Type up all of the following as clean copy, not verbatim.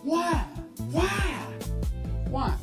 Why? Why? Why?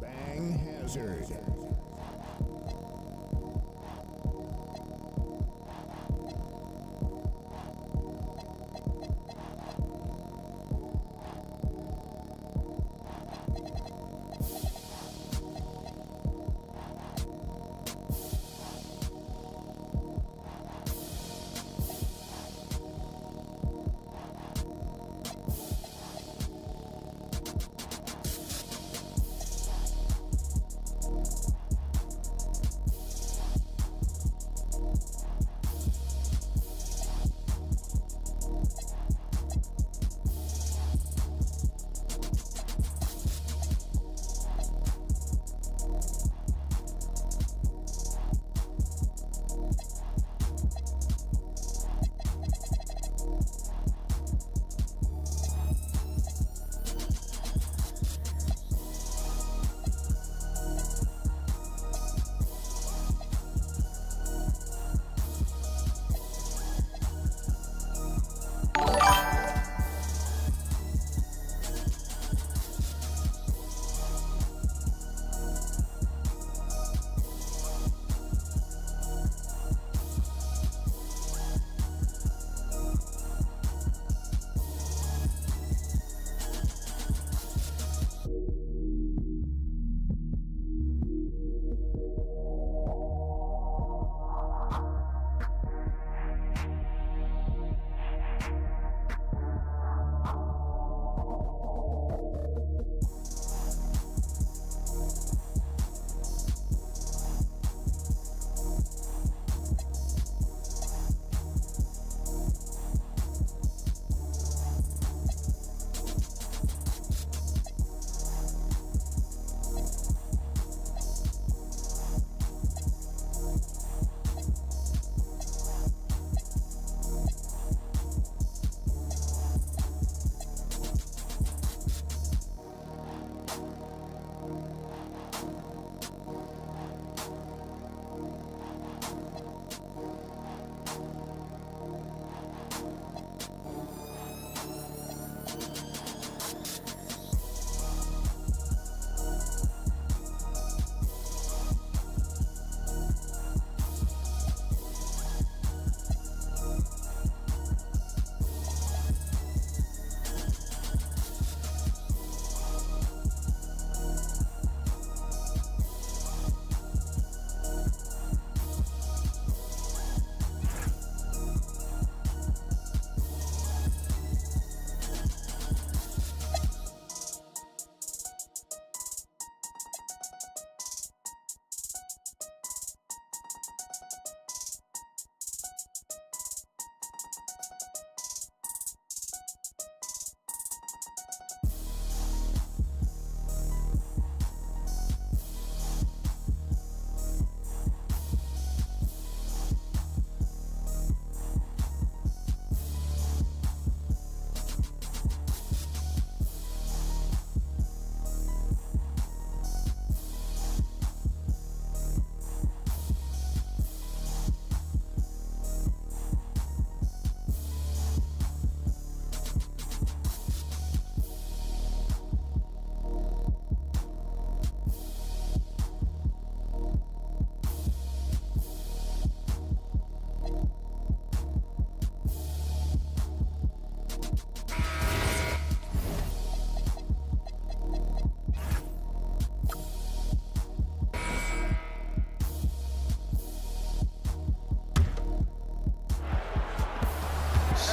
Bang Hazard.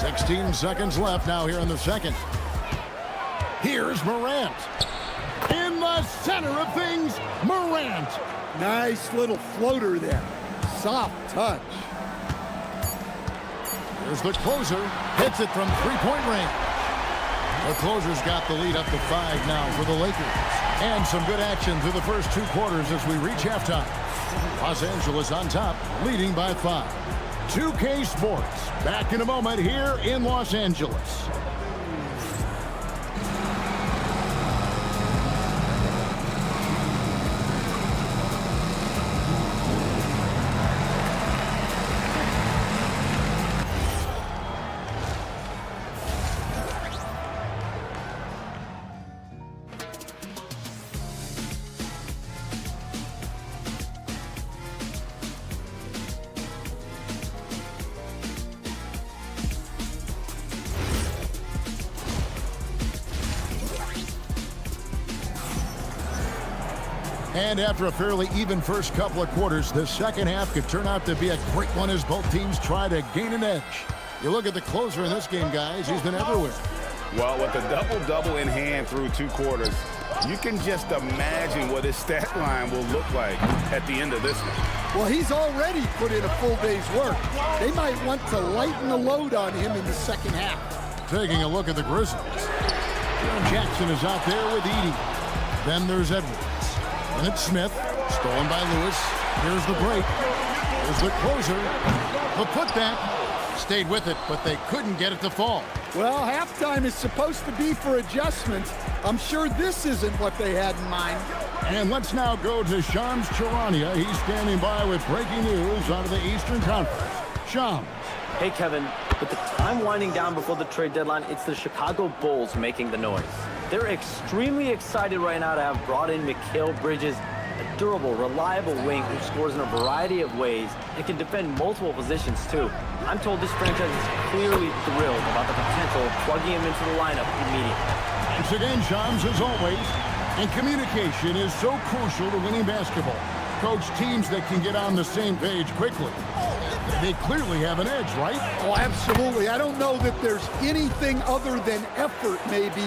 16 seconds left now here in the second. Here's Morant. In the center of things, Morant. Nice little floater there. Soft touch. Here's the closer. Hits it from three-point range. The closer's got the lead up to 5 now for the Lakers. And some good action through the first 2 quarters as we reach halftime. Los Angeles on top, leading by 5. 2K Sports, back in a moment here in Los Angeles. And after a fairly even first couple of quarters, the second half could turn out to be a great one as both teams try to gain an edge. You look at the closer in this game, guys. He's been everywhere. Well, with the double-double in hand through 2 quarters, you can just imagine what his stat line will look like at the end of this one. Well, he's already put in a full day's work. They might want to lighten the load on him in the second half. Taking a look at the Grizzlies. Jaren Jackson is out there with Edey. Then there's Edwards. And it's Smith, stolen by Lewis. Here's the break. Here's the closer. The putback. Stayed with it, but they couldn't get it to fall. Well, halftime is supposed to be for adjustments. I'm sure this isn't what they had in mind. And let's now go to Shams Charania. He's standing by with breaking news out of the Eastern Conference. Shams. Hey, Kevin. With the time winding down before the trade deadline, it's the Chicago Bulls making the noise. They're extremely excited right now to have brought in Mikal Bridges, a durable, reliable wing who scores in a variety of ways and can defend multiple positions, too. I'm told this franchise is clearly thrilled about the potential of plugging him into the lineup immediately. Thanks again, Shams, as always. And communication is so crucial to winning basketball. Coach, teams that can get on the same page quickly, they clearly have an edge, right? Oh, absolutely. I don't know that there's anything other than effort, maybe,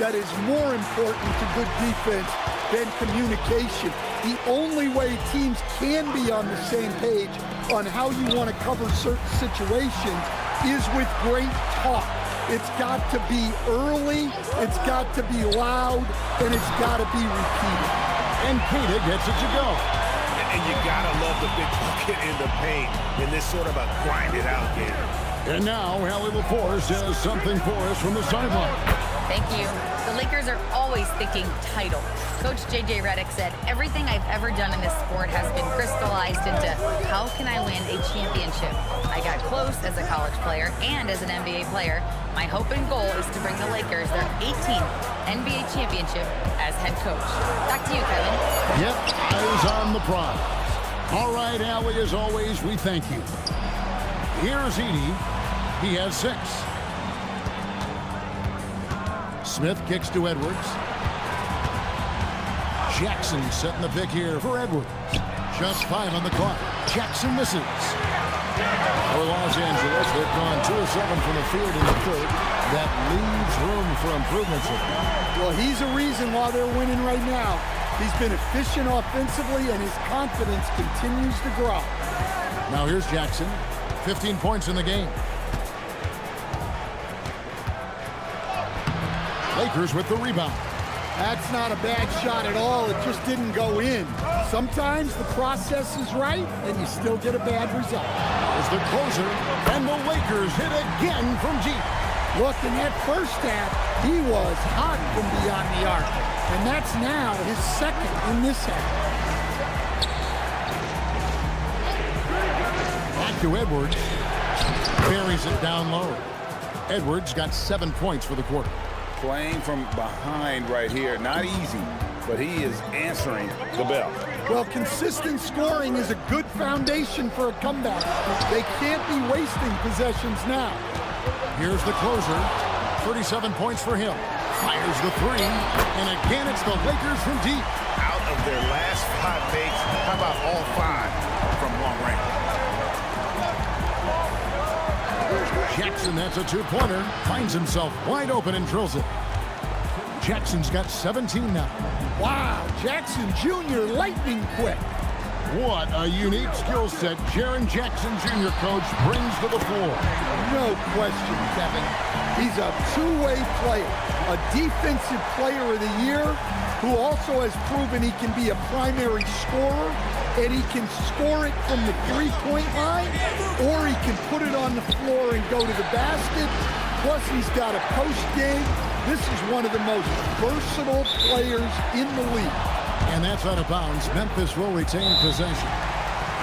that is more important to good defense than communication. The only way teams can be on the same page on how you want to cover certain situations is with great talk. It's got to be early, it's got to be loud, and it's got to be repeated. And Keita gets it to go. And you gotta love the big bucket in the paint in this sort of a grind-it-out game. And now, Hallie LaForce has something for us from the sideline. Thank you. The Lakers are always thinking title. Coach J.J. Redick said, everything I've ever done in this sport has been crystallized into how can I win a championship. I got close as a college player and as an NBA player. My hope and goal is to bring the Lakers their 18th NBA championship as head coach. Back to you, Kevin. Yep, eyes on the prize. All right, Allie, as always, we thank you. Here's Edey. He has 6. Smith kicks to Edwards. Jackson setting the pick here for Edwards. Just 5 on the clock. Jackson misses. For Los Angeles, they've gone 2 of 7 from the field in the third. That leaves room for improvements. Well, he's a reason why they're winning right now. He's been efficient offensively, and his confidence continues to grow. Now here's Jackson. 15 points in the game. Lakers with the rebound. That's not a bad shot at all. It just didn't go in. Sometimes the process is right, and you still get a bad result. There's the closer, and the Lakers hit again from deep. Look, in that first half, he was hot from beyond the arc, and that's now his second in this half. Back to Edwards. Buries it down low. Edwards got 7 points for the quarter. Playing from behind right here, not easy, but he is answering the bell. Well, consistent scoring is a good foundation for a comeback. They can't be wasting possessions now. Here's the closer. 37 points for him. Fires the 3, and again it's the Lakers from deep. Out of their last 5 makes, how about all 5 from long range? Jackson Jackson, that's a two-pointer. Finds himself wide open and drills it. Jackson's got 17 now. Wow, Jackson Jr. lightning quick. What a unique skill set Jaren Jackson Jr., coach, brings to the floor. No question, Kevin. He's a two-way player, a defensive player of the year who also has proven he can be a primary scorer, and he can score it from the three-point line, or he can put it on the floor and go to the basket. Plus, he's got a post game. This is one of the most versatile players in the league. And that's out of bounds. Memphis will retain possession.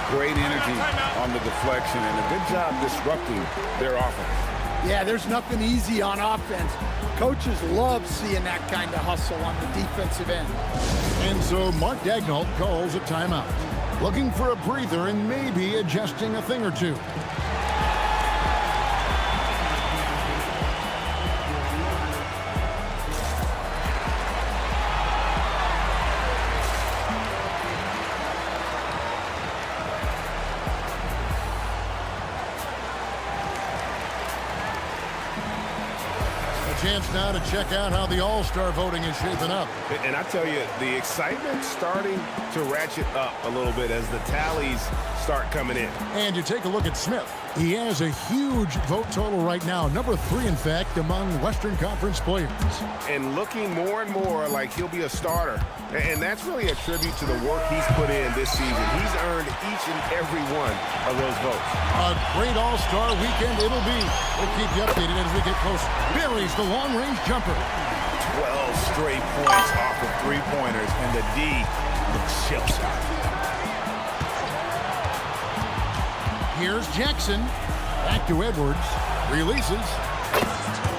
Great energy on the deflection and a good job disrupting their offense. Yeah, there's nothing easy on offense. Coaches love seeing that kind of hustle on the defensive end. And so Mark Daigneault calls a timeout. Looking for a breather and maybe adjusting a thing or two. Chance now to check out how the All-Star voting is shaping up. And I tell you, the excitement's starting to ratchet up a little bit as the tallies start coming in. And you take a look at Smith. He has a huge vote total right now. Number 3, in fact, among Western Conference players. And looking more and more like he'll be a starter. And that's really a tribute to the work he's put in this season. He's earned each and every one of those votes. A great All-Star weekend it'll be. We'll keep you updated as we get closer. Buries the long-range jumper. 12 straight points off of three-pointers, and the D looks shell-shocked. Here's Jackson. Back to Edwards. Releases.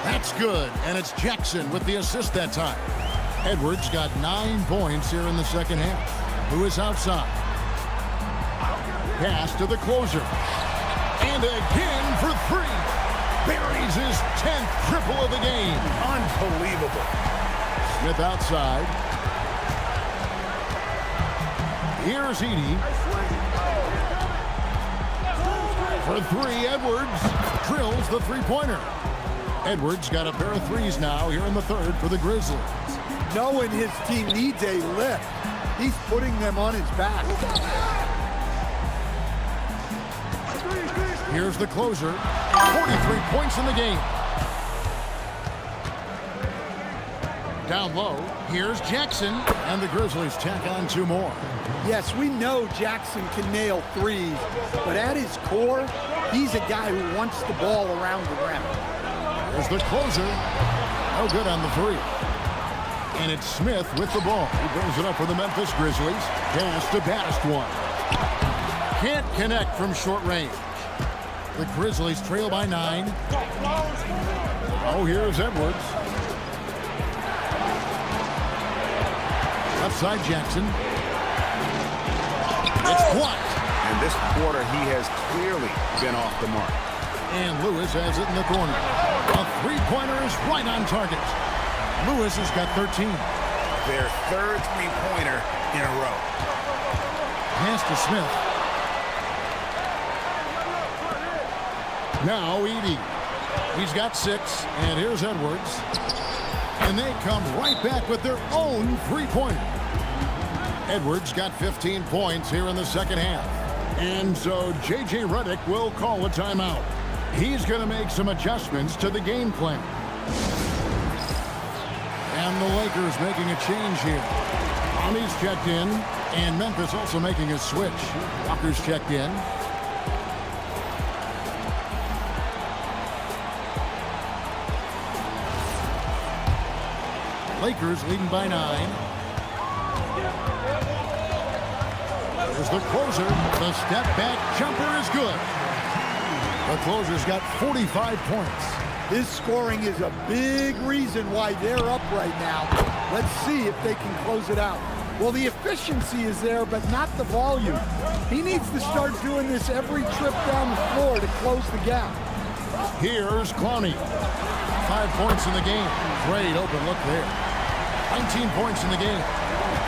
That's good. And it's Jackson with the assist that time. Edwards got 9 points here in the second half. Who is outside? Pass to the closer. And again for 3. Buries his 10th triple of the game. Unbelievable. Smith outside. Here's Edey. For 3, Edwards drills the three-pointer. Edwards got a pair of threes now here in the third for the Grizzlies. Knowing his team needs a lift, he's putting them on his back. Here's the closer. 43 points in the game. Down low, here's Jackson, and the Grizzlies tack on 2 more. Yes, we know Jackson can nail threes, but at his core, he's a guy who wants the ball around the rim. Here's the closer. No good on the 3. And it's Smith with the ball. He brings it up for the Memphis Grizzlies. Pass to Baddest one. Can't connect from short range. The Grizzlies trail by 9. Oh, here's Edwards. Left side Jackson. It's blocked. And this quarter, he has clearly been off the mark. And Lewis has it in the corner. A three-pointer is right on target. Lewis has got 13. Their third three-pointer in a row. Pass to Smith. Now Edey. He's got 6, and here's Edwards. And they come right back with their own three-pointer. Edwards got 15 points here in the second half. And so J.J. Redick will call a timeout. He's going to make some adjustments to the game plan. And the Lakers making a change here. Tommy's checked in, and Memphis also making a switch. Walker's checked in. Lakers leading by 9. There's the closer. The step back jumper is good. The closer's got 45 points. His scoring is a big reason why they're up right now. Let's see if they can close it out. Well, the efficiency is there, but not the volume. He needs to start doing this every trip down the floor to close the gap. Here's Clowney. 5 points in the game. Great open look there. 19 points in the game.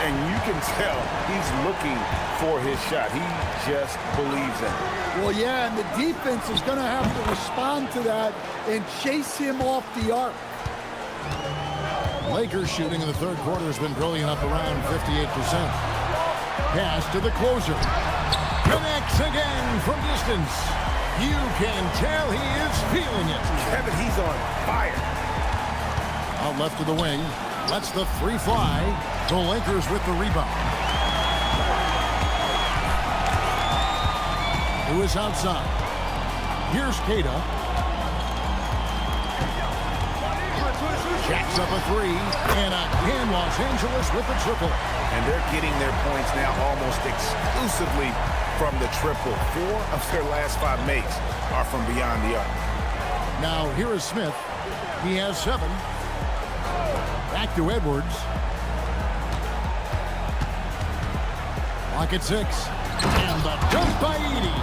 And you can tell he's looking for his shot. He just believes in it. Well, yeah, and the defense is going to have to respond to that and chase him off the arc. Lakers shooting in the third quarter has been brilliant, up around 58%. Pass to the closer. Connects again from distance. You can tell he is feeling it. Kevin, he's on fire. Out left to the wing. Lets the three fly. The Lakers with the rebound. Who is outside? Here's Kata. Jacks up a three. And again, Los Angeles with the triple. And they're getting their points now almost exclusively from the triple. 4 of their last 5 makes are from beyond the arc. Now here is Smith. He has 7. Back to Edwards. Lock at 6. And the dunk by Edey.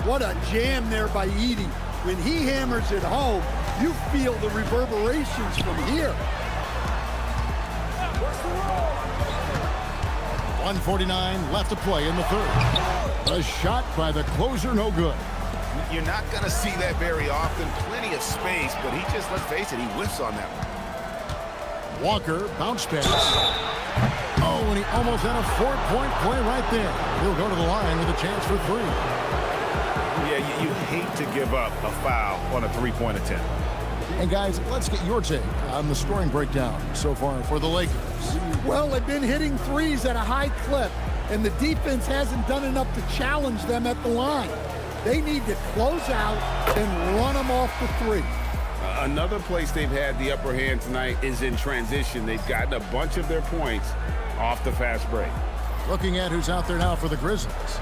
What a jam there by Edey. When he hammers it home, you feel the reverberations from here. 1:49 left to play in the third. A shot by the closer, no good. You're not going to see that very often. Plenty of space, but he just, let's face it, he whiffs on that one. Walker, bounce pass. Oh, and he almost had a 4-point play right there. He'll go to the line with a chance for 3. Yeah, you hate to give up a foul on a 3-point attempt. And guys, let's get your take on the scoring breakdown so far for the Lakers. Well, they've been hitting threes at a high clip, and the defense hasn't done enough to challenge them at the line. They need to close out and run them off the 3. Another place they've had the upper hand tonight is in transition. They've gotten a bunch of their points off the fast break. Looking at who's out there now for the Grizzlies.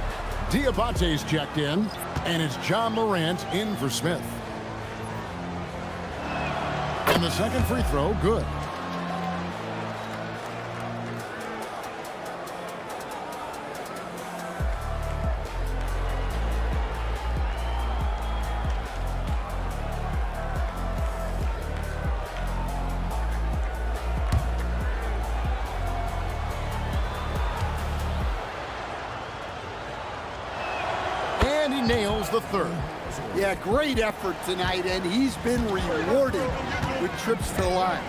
Diabate's checked in, and it's John Morant in for Smith. And the second free throw, good. And he nails the third. Yeah, great effort tonight, and he's been rewarded with trips to the line.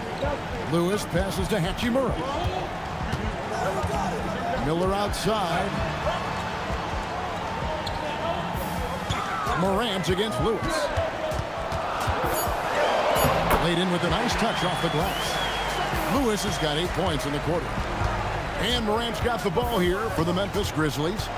Lewis passes to Hachimura. Miller outside. Morant against Lewis. Laid in with a nice touch off the glass. Lewis has got 8 points in the quarter. And Morant's got the ball here for the Memphis Grizzlies.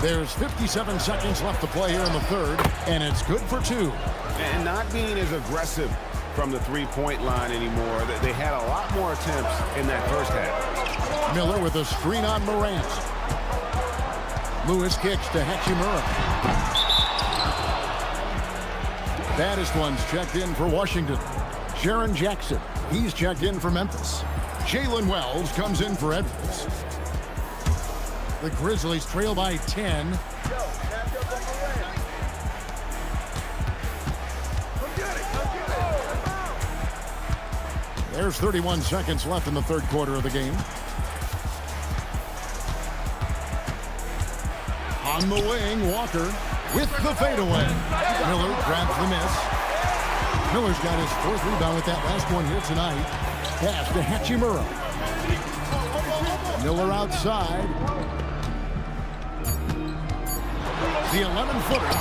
There's 57 seconds left to play here in the third, and it's good for 2. And not being as aggressive from the three-point line anymore. They had a lot more attempts in that first half. Miller with a screen on Morant. Lewis kicks to Hachimura. Baddest one's checked in for Washington. Sharon Jackson, he's checked in for Memphis. Jalen Wells comes in for Edwards. The Grizzlies trail by 10. There's 31 seconds left in the third quarter of the game. On the wing, Walker with the fadeaway. Miller grabs the miss. Miller's got his 4th rebound with that last one here tonight. Pass to Hachimura. Miller outside. The 11-footer.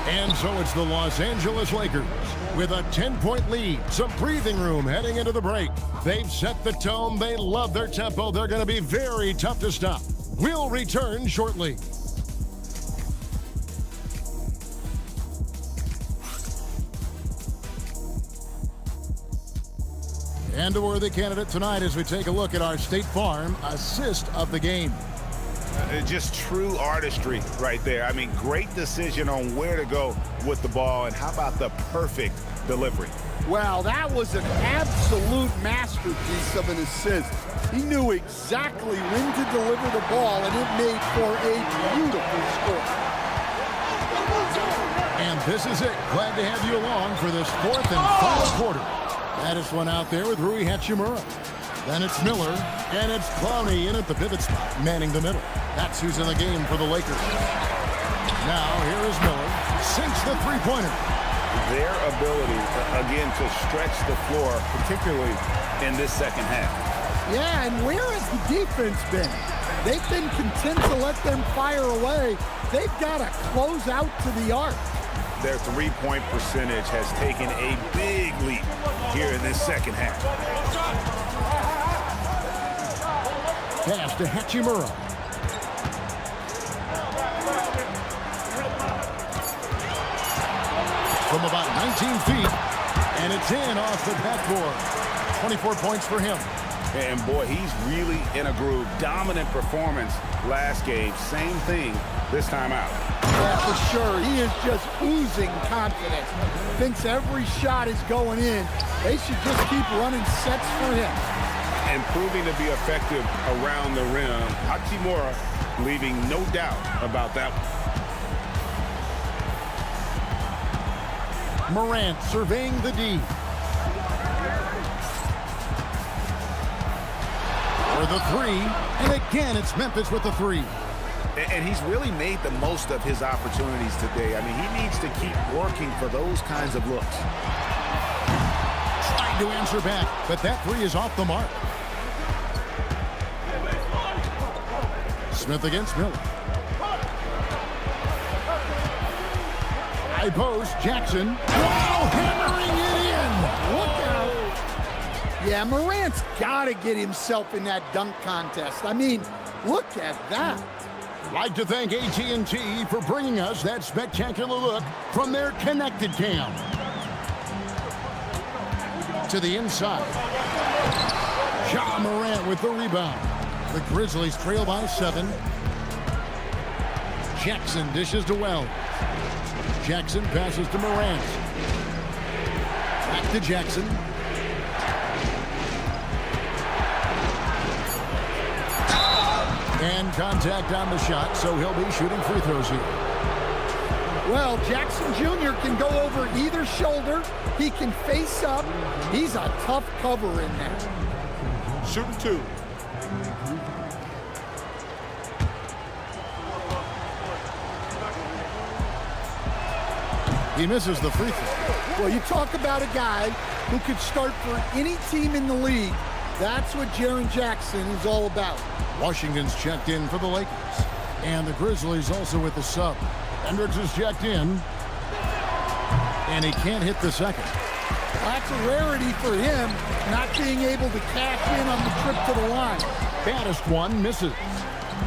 And so it's the Los Angeles Lakers with a 10-point lead. Some breathing room heading into the break. They've set the tone. They love their tempo. They're going to be very tough to stop. We'll return shortly. And a worthy candidate tonight as we take a look at our State Farm assist of the game. Just true artistry right there. I mean, great decision on where to go with the ball, and how about the perfect delivery? Well, that was an absolute masterpiece of an assist. He knew exactly when to deliver the ball, and it made for a beautiful score. And this is it. Glad to have you along for this 4th and final quarter. Baddest one out there with Rui Hachimura. Then it's Miller, and it's Clowney in at the pivot spot, manning the middle. That's who's in the game for the Lakers. Now, here is Miller. Sinks the three-pointer. Their ability, again, to stretch the floor, particularly in this second half. Yeah, and where has the defense been? They've been content to let them fire away. They've got to close out to the arc. Their three-point percentage has taken a big leap here in this second half. Pass to Hachimura. From about 19 feet, and it's in off the backboard. 24 points for him. And boy, he's really in a groove. Dominant performance last game. Same thing this time out. Yeah, for sure. He is just oozing confidence. Thinks every shot is going in. They should just keep running sets for him. And proving to be effective around the rim. Hachimura leaving no doubt about that one. Morant surveying the D. For the three, and again it's Memphis with the three. And he's really made the most of his opportunities today. I mean, he needs to keep working for those kinds of looks. Trying to answer back, but that three is off the mark. Smith against Miller. High post, Jackson. Wow, hammering it in. Look out. Yeah, Morant's got to get himself in that dunk contest. I mean, look at that. Like to thank AT&T for bringing us that spectacular look from their connected cam. To the inside. Ja Morant with the rebound. The Grizzlies trail by 7. Jackson dishes to Wells. Jackson passes to Morant. Back to Jackson. And contact on the shot, so he'll be shooting free throws here. Well, Jackson Jr. can go over either shoulder. He can face up. He's a tough cover in there. Shooting two. He misses the free throw. Well, you talk about a guy who could start for any team in the league. That's what Jaren Jackson is all about. Washington's checked in for the Lakers. And the Grizzlies also with the sub. Hendricks is checked in. And he can't hit the second. That's a rarity for him, not being able to cash in on the trip to the line. Baddest one misses.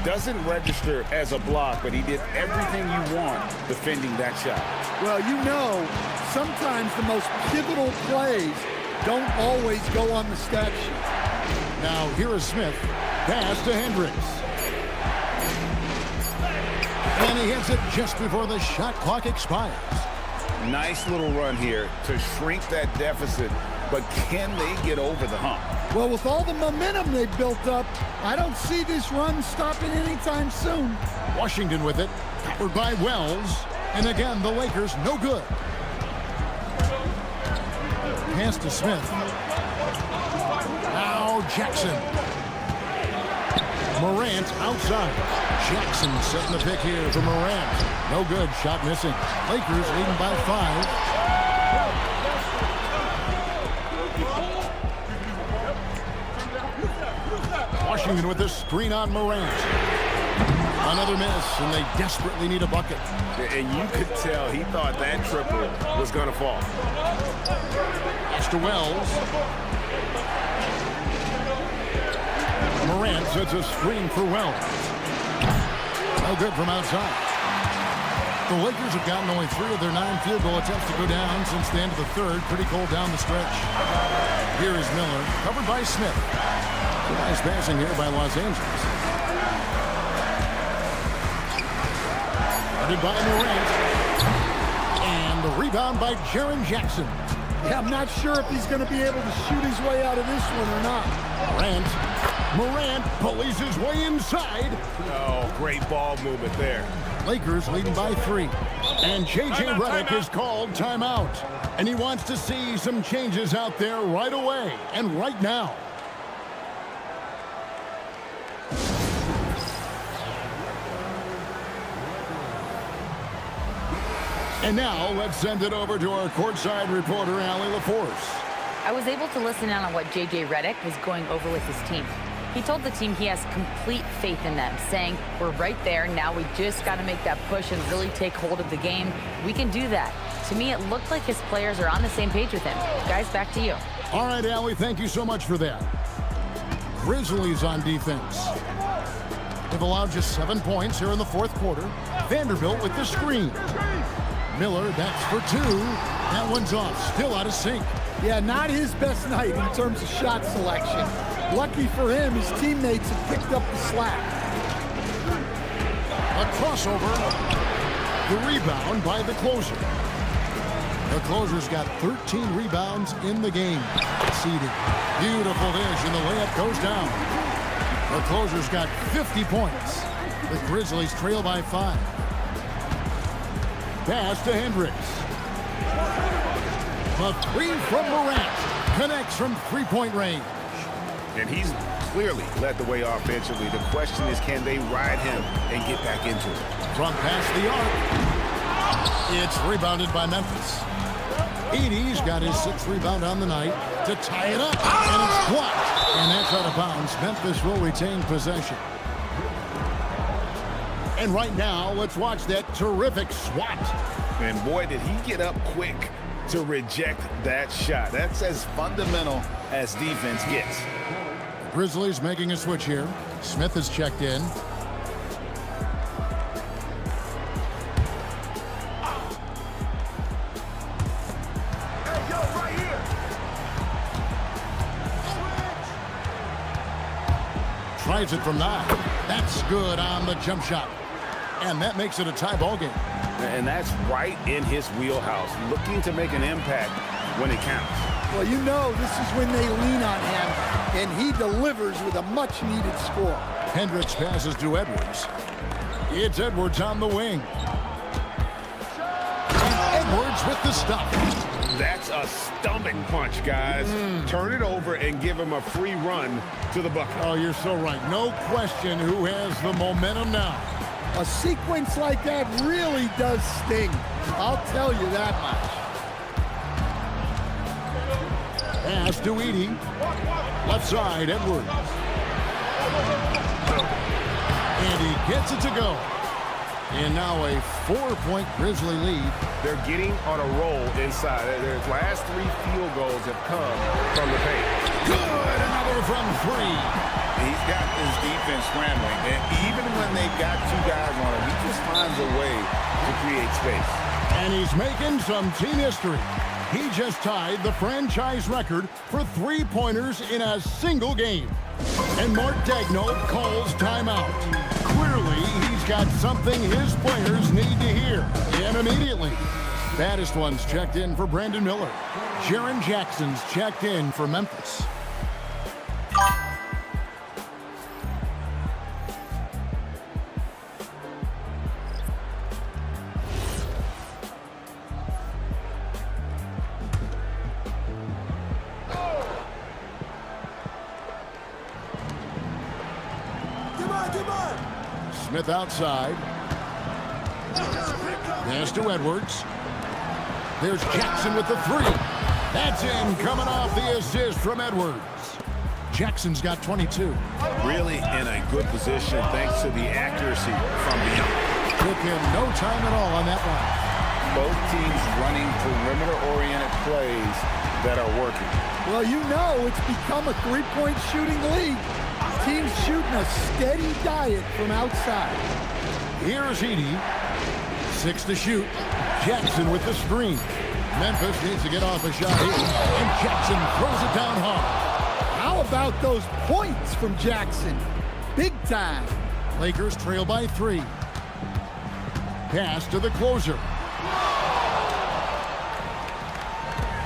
Doesn't register as a block, but he did everything you want defending that shot. Well, you know, sometimes the most pivotal plays don't always go on the stat sheet. Now here is Smith. Pass to Hendricks. And he hits it just before the shot clock expires. Nice little run here to shrink that deficit, but can they get over the hump? Well, with all the momentum they've built up, I don't see this run stopping anytime soon. Washington with it, powered by Wells. And again, the Lakers no good. Pass to Smith. Now Jackson. Morant outside. Jackson setting the pick here for Morant. No good, shot missing. Lakers leading by 5. Washington with the screen on Morant. Another miss, and they desperately need a bucket. And you could tell he thought that triple was going to fall. Pass to Wells. Morant sets a screen for Wells. No good from outside. The Lakers have gotten only 3 of their 9 field goal attempts to go down since the end of the third. Pretty cold down the stretch. Here is Miller, covered by Smith. Nice passing here by Los Angeles. Guarded by Morant. And the rebound by Jaren Jackson. Yeah, I'm not sure if he's going to be able to shoot his way out of this one or not. Morant pulleys his way inside. Oh, great ball movement there. Lakers leading by 3. And J.J. Redick is called timeout. And he wants to see some changes out there right away and right now. And now let's send it over to our courtside reporter, Allie LaForce. I was able to listen in on what J.J. Redick was going over with his team. He told the team he has complete faith in them, saying, we're right there, now we just got to make that push and really take hold of the game. We can do that. To me, it looked like his players are on the same page with him. Guys, back to you. All right, Allie, thank you so much for that. Grizzlies on defense. They've allowed just 7 points here in the fourth quarter. Vanderbilt with the screen. Miller, that's for 2. That one's off, still out of sync. Yeah, not his best night in terms of shot selection. Lucky for him, his teammates have picked up the slack. A crossover. The rebound by the closer. The closer's got 13 rebounds in the game. Seeded. Beautiful dish, and the layup goes down. The closer's got 50 points. The Grizzlies trail by 5. Pass to Hendricks. The 3 from Morant. Connects from three-point range. And he's clearly led the way offensively. The question is, can they ride him and get back into it? From past the arc. It's rebounded by Memphis. Edey's got his 6th rebound on the night to tie it up. And it's blocked. And that's out of bounds. Memphis will retain possession. And right now, let's watch that terrific swat. And boy, did he get up quick to reject that shot. That's as fundamental as defense gets. Grizzlies making a switch here. Smith has checked in. Tries it from 9. That's good on the jump shot. And that makes it a tie ball game. And that's right in his wheelhouse, looking to make an impact when it counts. Well, you know this is when they lean on him, and he delivers with a much-needed score. Hendricks passes to Edwards. It's Edwards on the wing. And Edwards with the stop. That's a stomach punch, guys. Turn it over and give him a free run to the bucket. Oh, you're so right. No question who has the momentum now. A sequence like that really does sting. I'll tell you that much. Pass to Edey. Left side, Edwards. And he gets it to go. And now a 4-point Grizzly lead. They're getting on a roll inside. Their last 3 field goals have come from the paint. Good, another from 3. He's got his defense scrambling, and even when they've got 2 guys on him, he just finds a way to create space. And he's making some team history. He just tied the franchise record for 3-pointers in a single game. And Mark Daigneault calls timeout. Clearly, he's got something his players need to hear, and immediately. Baddest ones checked in for Brandon Miller. Jaren Jackson's checked in for Memphis. Smith outside. Pass to Edwards. There's Jackson with the 3. That's in, coming off the assist from Edwards. Jackson's got 22. Really in a good position thanks to the accuracy from beyond. Took him no time at all on that one. Both teams running perimeter-oriented plays that are working. Well, you know it's become a 3-point shooting league. Teams shooting a steady diet from outside. Here's Edey. 6 to shoot. Jackson with the screen. Memphis needs to get off a shot here. And Jackson throws it down hard. How about those points from Jackson? Big time. Lakers trail by 3. Pass to the closer.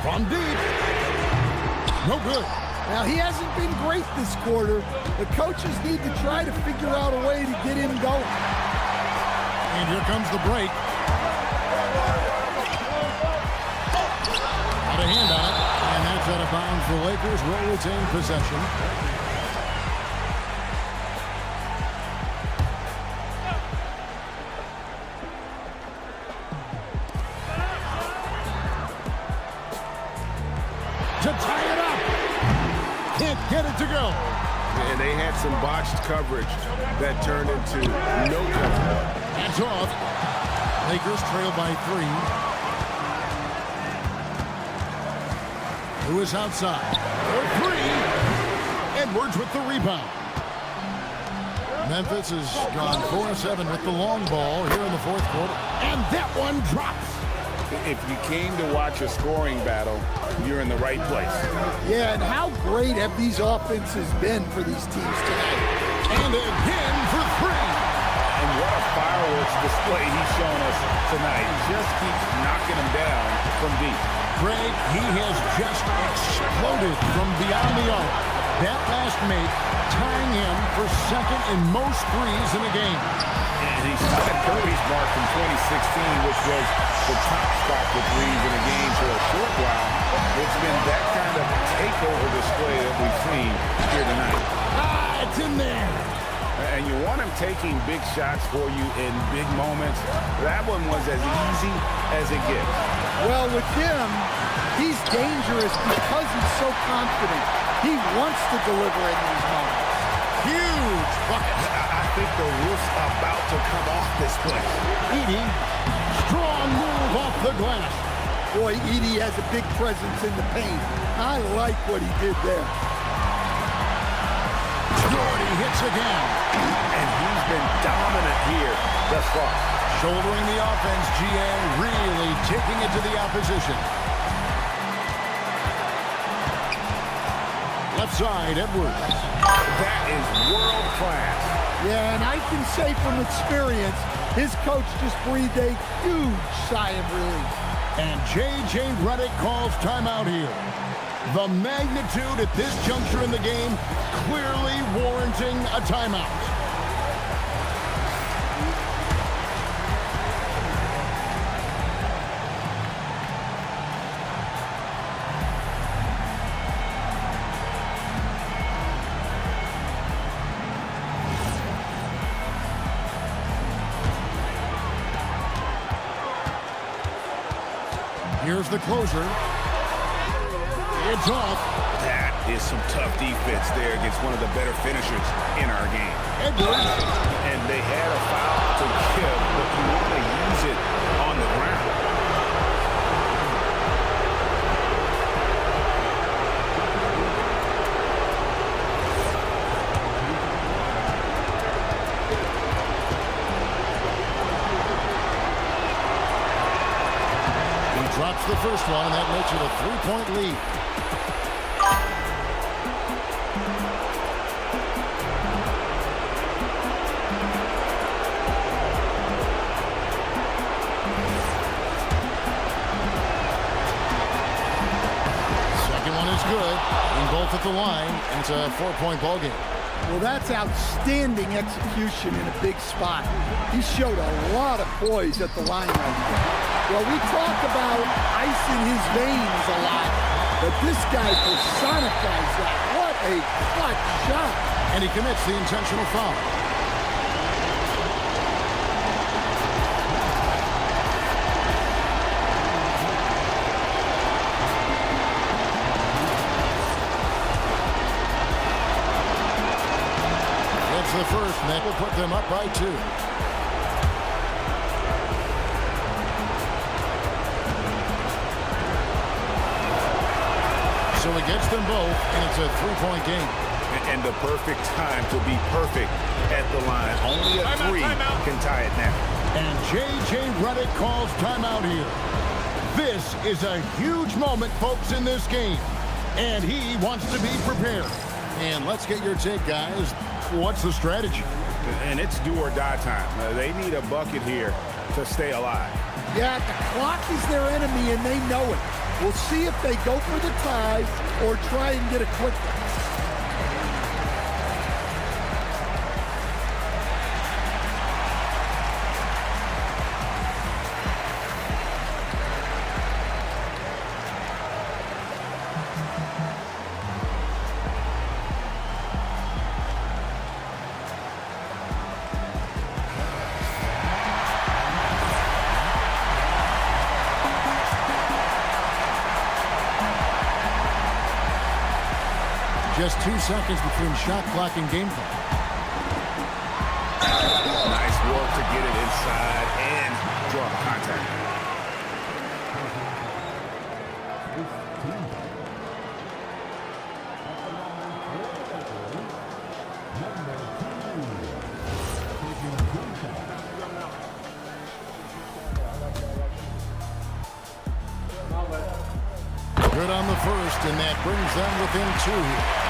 From deep. No good. Now, he hasn't been great this quarter. The coaches need to try to figure out a way to get him going. And here comes the break. Got a hand on it. And that's out of bounds. The Lakers will retain possession. To tie it up. Can't get it to go. And they had some botched coverage that turned into no coverage. That's off. Lakers trail by 3. Lewis outside. For 3. Edwards with the rebound. Memphis has gone 4-7 with the long ball here in the fourth quarter. And that one drops. If you came to watch a scoring battle, you're in the right place. Yeah, and how great have these offenses been for these teams tonight? And again for 3. And what a fireworks display he's shown us tonight. Just keeps knocking them down from deep. Greg, he has just exploded from beyond the arc. That last make tying him for second in most threes in a game. And he's tied Curry's mark from 2016, which was the top spot for threes in a game for a short while. It's been that kind of takeover display that we've seen here tonight. It's in there. And you want him taking big shots for you in big moments. That one was as easy as it gets. Well, with him, he's dangerous because he's so confident. He wants to deliver in these moments. Huge bucket. I think the roof's about to come off this play. Edey, strong move off the glass. Boy, Edey has a big presence in the paint. I like what he did there. Jordy hits again. And he's been dominant here thus far. Shouldering the offense, GA really taking it to the opposition. Left side, Edwards. That is world class. Yeah, and I can say from experience, his coach just breathed a huge sigh of relief. And J.J. Redick calls timeout here. The magnitude at this juncture in the game clearly warranting a timeout. Here's the closer. It's off. That is some tough defense there against one of the better finishers in our game. Edwards. And they had a foul to give, but you want to use it on the ground. Drops the first one, and that makes it a 3-point lead. Second one is good. And both at the line, and it's a 4-point ball game. Well, that's outstanding execution in a big spot. He showed a lot of poise at the line right there. Well, we talk about ice in his veins a lot, but this guy personifies that. What a clutch shot. And he commits the intentional foul. That's the first, and that will put them up by 2. So he gets them both, and it's a 3-point game. And the perfect time to be perfect at the line. Only a three can tie it now. And J.J. Redick calls timeout here. This is a huge moment, folks, in this game. And he wants to be prepared. And let's get your take, guys. What's the strategy? And it's do or die time. They need a bucket here to stay alive. Yeah, the clock is their enemy, and they know it. We'll see if they go for the tie or try and get a quick one. Just 2 seconds between shot clock and game clock. Nice work to get it inside and draw contact. Good on the first, and that brings them within 2.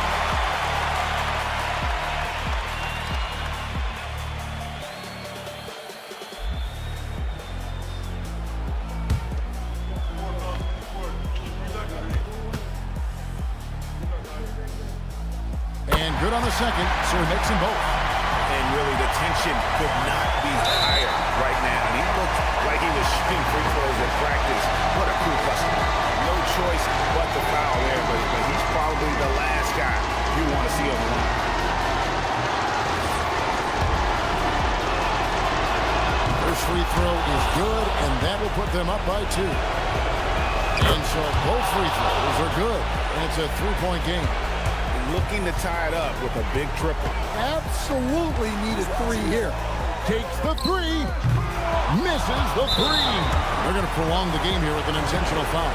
Good on the second, so he makes them both. And really, the tension could not be higher right now. And he looked like he was shooting free throws at practice. What a cool customer. No choice but to foul there, but he's probably the last guy you want to see on the line. First free throw is good, and that will put them up by 2. And so both free throws are good, and it's a 3-point game. Looking to tie it up with a big triple. Absolutely need a 3 here. Takes the 3. Misses the 3. They're going to prolong the game here with an intentional foul.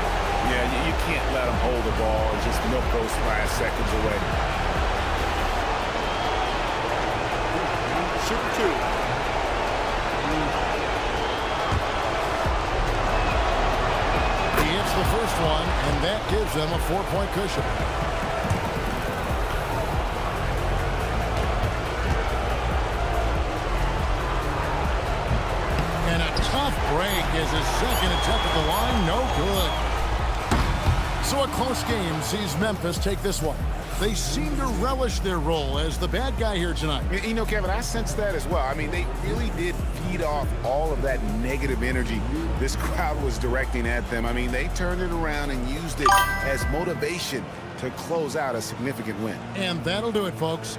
Yeah, you can't let them hold the ball and just milk those last seconds away. Shoot 2. He hits the first one, and that gives them a 4-point cushion. Tough break as his second attempt at the line, no good. So a close game sees Memphis take this one. They seem to relish their role as the bad guy here tonight. You know, Kevin, I sense that as well. I mean, they really did feed off all of that negative energy this crowd was directing at them. I mean, they turned it around and used it as motivation to close out a significant win. And that'll do it, folks.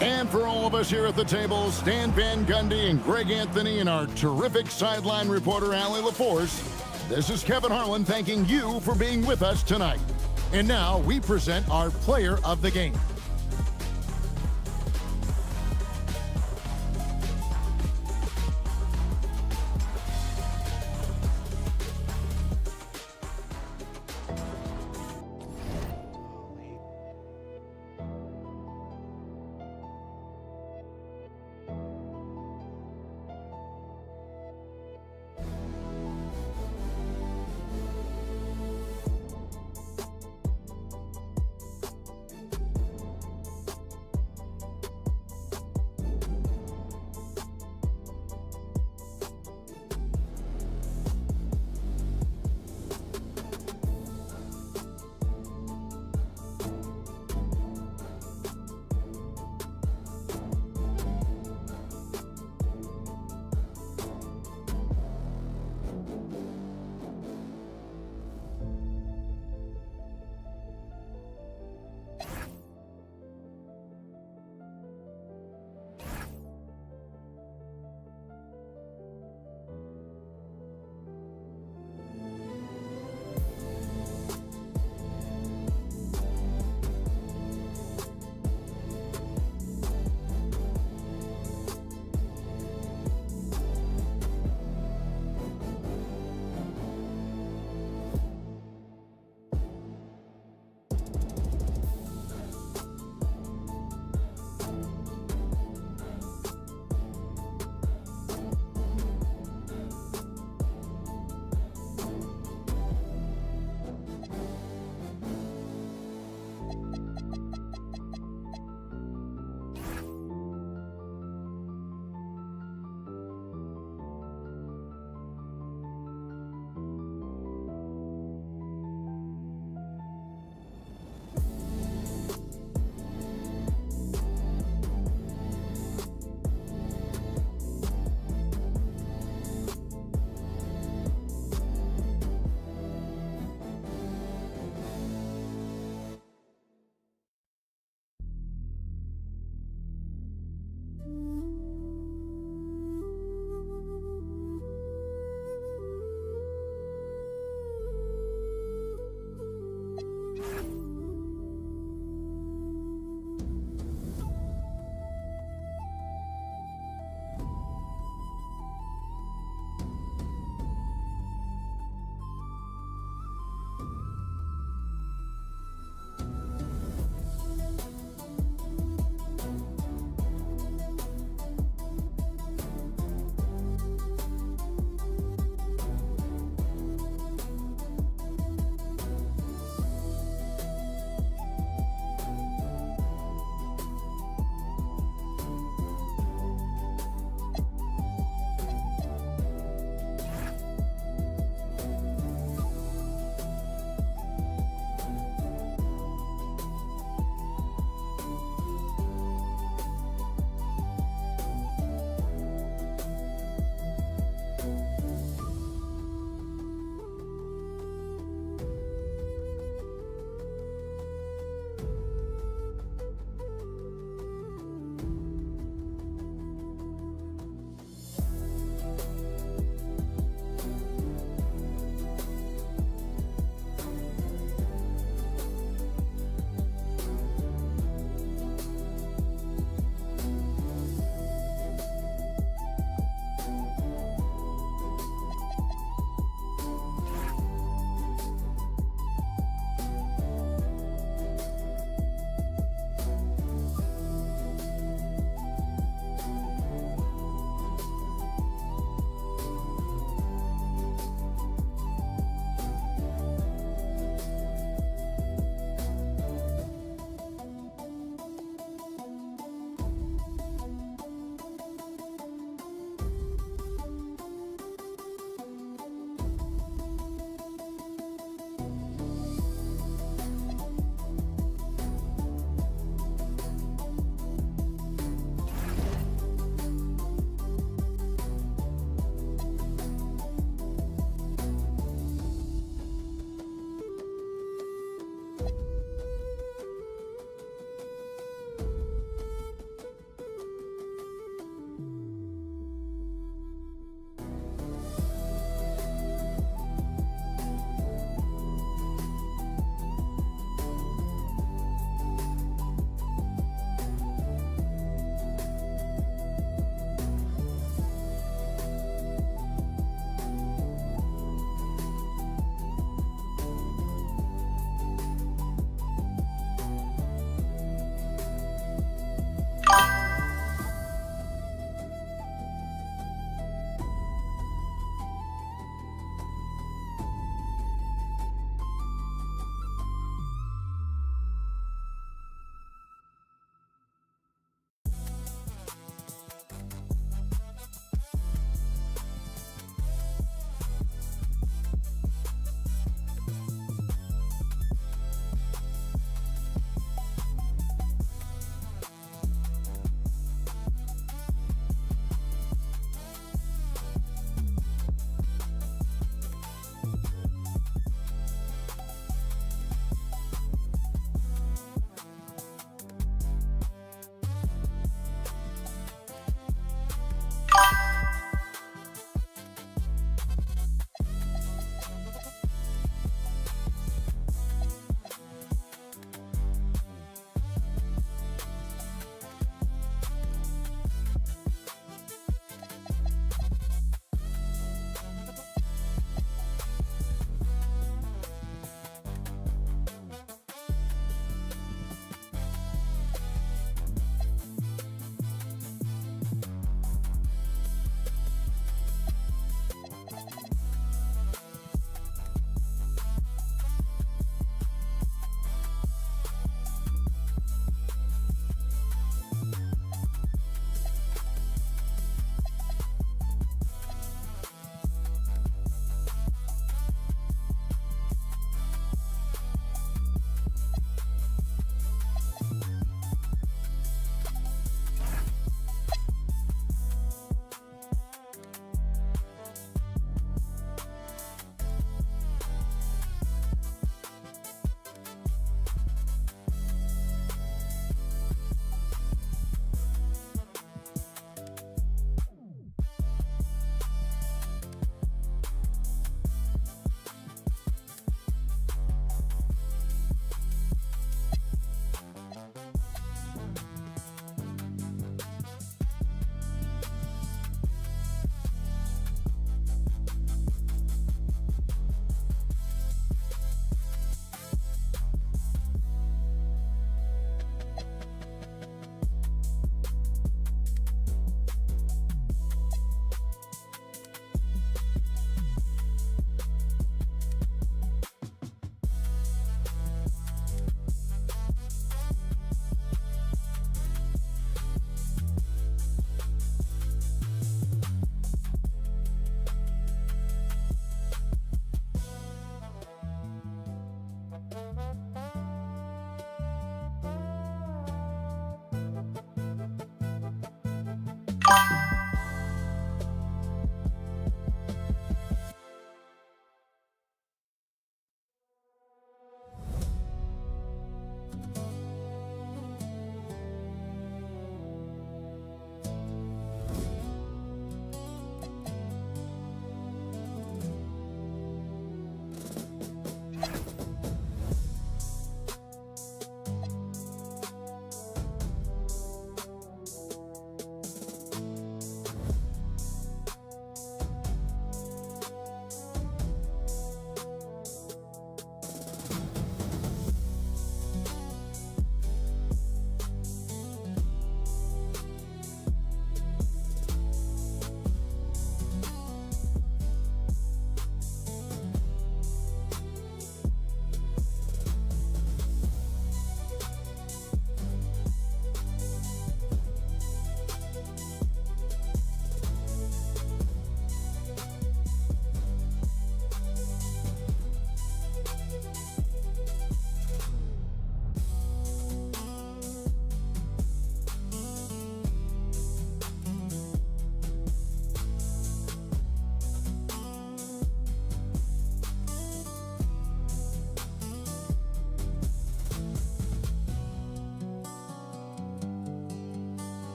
And for all of us here at the table, Stan Van Gundy and Greg Anthony and our terrific sideline reporter, Allie LaForce, this is Kevin Harlan thanking you for being with us tonight. And now we present our player of the game.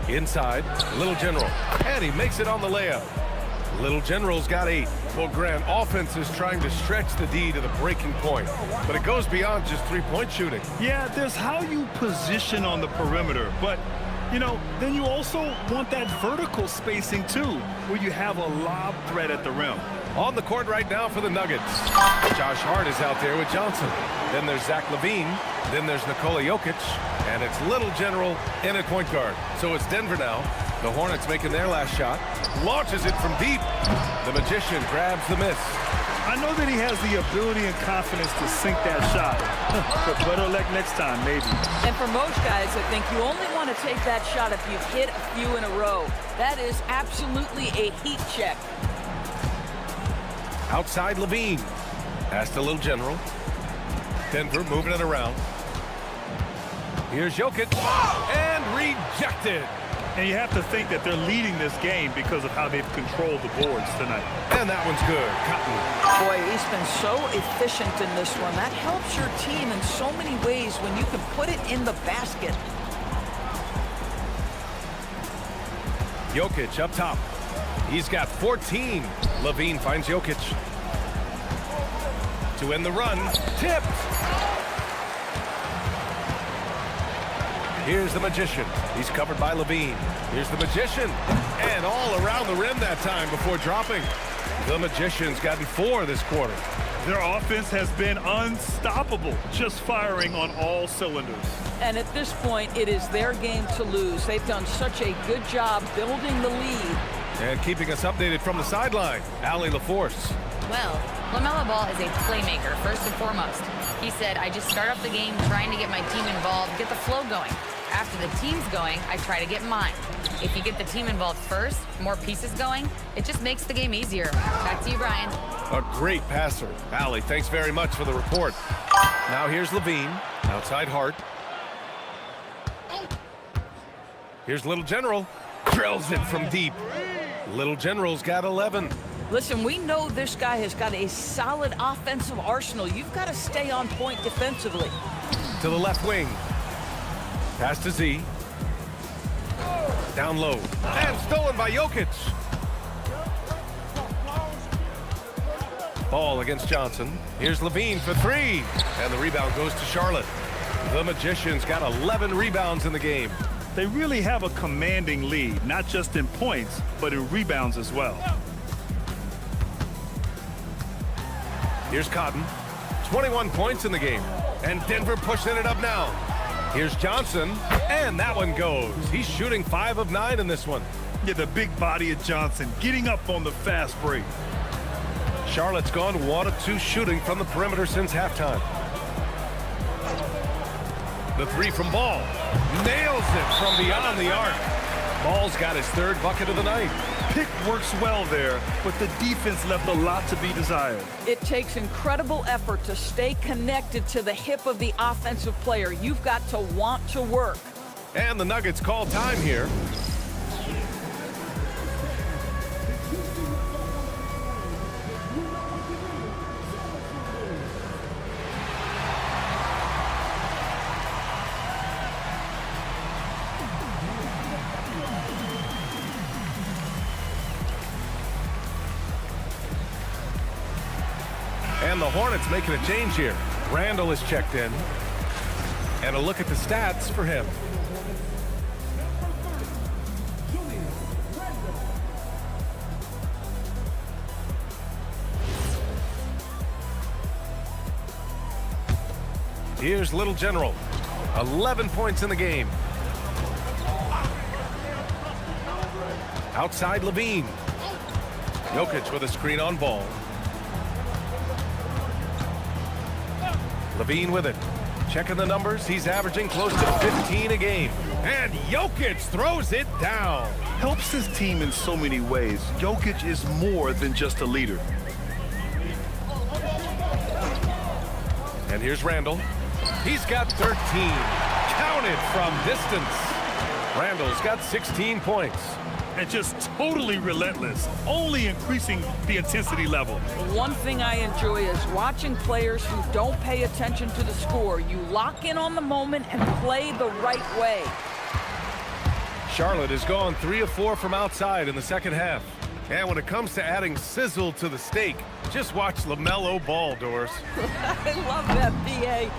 Inside, Little General, and he makes it on the layup. Little General's got 8. Well, Grant, offense is trying to stretch the D to the breaking point, but it goes beyond just three-point shooting. Yeah, there's how you position on the perimeter, but, you know, then you also want that vertical spacing, too, where you have a lob threat at the rim. On the court right now for the Nuggets. Josh Hart is out there with Johnson. Then there's Zach LaVine. Then there's Nikola Jokic. And it's Little General in at point guard. So it's Denver now. The Hornets making their last shot. Launches it from deep. The Magician grabs the miss. I know that he has the ability and confidence to sink that shot. But better luck next time, maybe. And for most guys, I think you only want to take that shot if you've hit a few in a row. That is absolutely a heat check. Outside LaVine. Pass to Little General. Denver moving it around. Here's Jokic. And rejected. And you have to think that they're leading this game because of how they've controlled the boards tonight. And that one's good. Cotton. Boy, he's been so efficient in this one. That helps your team in so many ways when you can put it in the basket. Jokic up top. He's got 14. LaVine finds Jokic. To end the run. Tipped. Here's the Magician. He's covered by LaVine. Here's the Magician. And all around the rim that time before dropping. The Magician's gotten 4 this quarter. Their offense has been unstoppable, just firing on all cylinders. And at this point, it is their game to lose. They've done such a good job building the lead. And keeping us updated from the sideline, Allie LaForce. Well, LaMelo Ball is a playmaker, first and foremost. He said, I just start off the game trying to get my team involved, get the flow going. After the team's going, I try to get mine. If you get the team involved first, more pieces going, it just makes the game easier. Back to you, Brian. A great passer. Allie, thanks very much for the report. Now here's LaVine, outside Hart. Here's Little General. Drills it from deep. Little General's got 11. Listen, we know this guy has got a solid offensive arsenal. You've got to stay on point defensively. To the left wing. Pass to Z. Down low. And stolen by Jokic. Ball against Johnson. Here's LaVine for 3. And the rebound goes to Charlotte. The Magician's got 11 rebounds in the game. They really have a commanding lead, not just in points, but in rebounds as well. Here's Cotton. 21 points in the game. And Denver pushing it up now. Here's Johnson. And that one goes. He's shooting 5 of 9 in this one. Yeah, the big body of Johnson getting up on the fast break. Charlotte's gone 1 of 2 shooting from the perimeter since halftime. The 3 from Ball. Nails it from beyond the arc. Ball's got his 3rd bucket of the night. Pick works well there, but the defense left a lot to be desired. It takes incredible effort to stay connected to the hip of the offensive player. You've got to want to work. And the Nuggets call time here. And the Hornets making a change here. Randall is checked in. And a look at the stats for him. Here's Little General. 11 points in the game. Outside Levine. Jokic with a screen on Ball. Levine with it. Checking the numbers. He's averaging close to 15 a game. And Jokic throws it down. Helps his team in so many ways. Jokic is more than just a leader. And here's Randall. He's got 13. Counted from distance. Randall's got 16 points. And just totally relentless, only increasing the intensity level. One thing I enjoy is watching players who don't pay attention to the score. You lock in on the moment and play the right way. Charlotte has gone 3 of 4 from outside in the second half. And when it comes to adding sizzle to the steak, just watch LaMelo Ball, Doris. I love that, BA.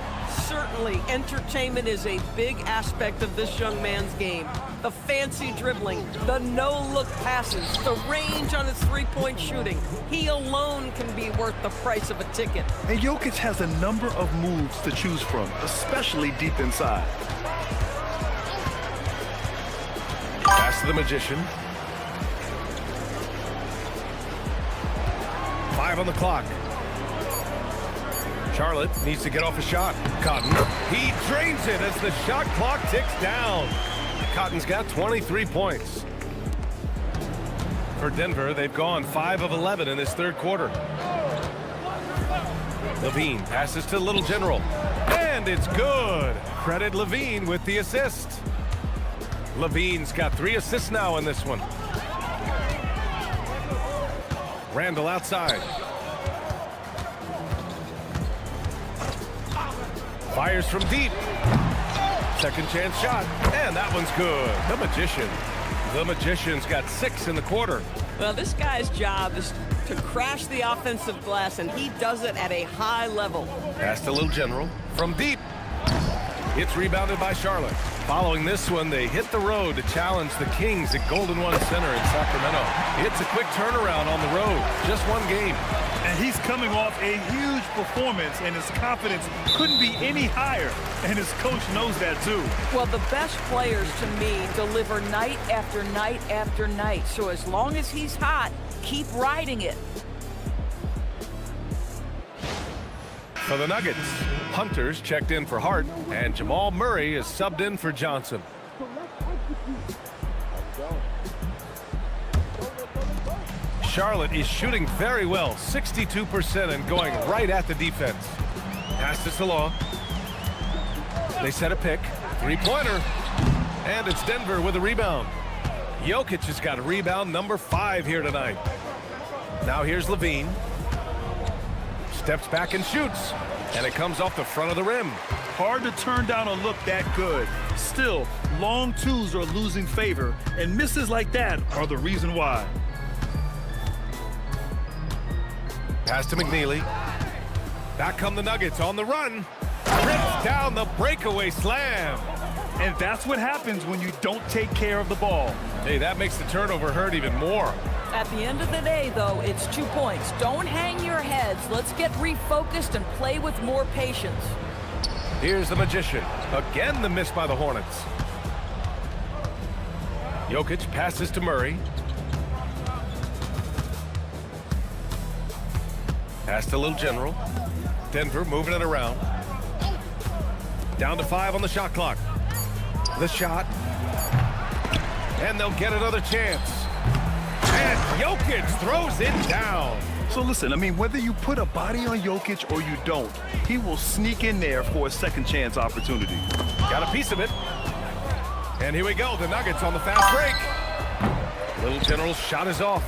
Certainly, entertainment is a big aspect of this young man's game. The fancy dribbling, the no-look passes, the range on his three-point shooting. He alone can be worth the price of a ticket. And Jokic has a number of moves to choose from, especially deep inside. Pass to the Magician. 5 on the clock. Charlotte needs to get off a shot. Cotton, he drains it as the shot clock ticks down. Cotton's got 23 points. For Denver, they've gone 5 of 11 in this third quarter. Levine passes to Little General. And it's good. Credit Levine with the assist. Levine's got 3 assists now in this one. Randall outside. Fires from deep. Second chance shot. And that one's good. The Magician. The Magician's got 6 in the quarter. Well, this guy's job is to crash the offensive glass, and he does it at a high level. Pass to Little General. From deep. It's rebounded by Charlotte. Following this one, they hit the road to challenge the Kings at Golden One Center in Sacramento. It's a quick turnaround on the road. Just one game. And he's coming off a huge performance, and his confidence couldn't be any higher. And his coach knows that, too. Well, the best players, to me, deliver night after night after night. So as long as he's hot, keep riding it. For the Nuggets, Hunter's checked in for Hart, and Jamal Murray is subbed in for Johnson. Charlotte is shooting very well, 62%, and going right at the defense. Pass to Salah. They set a pick. Three-pointer. And it's Denver with a rebound. Jokic has got a rebound number 5 here tonight. Now here's Levine. Steps back and shoots. And it comes off the front of the rim. Hard to turn down a look that good. Still, long twos are losing favor, and misses like that are the reason why. Pass to McNeely. Back come the Nuggets on the run. Rips down the breakaway slam. And that's what happens when you don't take care of the ball. Hey, that makes the turnover hurt even more. At the end of the day, though, it's 2 points. Don't hang your heads. Let's get refocused and play with more patience. Here's the Magician. Again, the miss by the Hornets. Jokic passes to Murray. Pass to Little General. Denver moving it around. Down to 5 on the shot clock. The shot. And they'll get another chance. And Jokic throws it down. So listen, I mean, whether you put a body on Jokic or you don't, he will sneak in there for a second chance opportunity. Got a piece of it. And here we go, the Nuggets on the fast break. Little General's shot is off.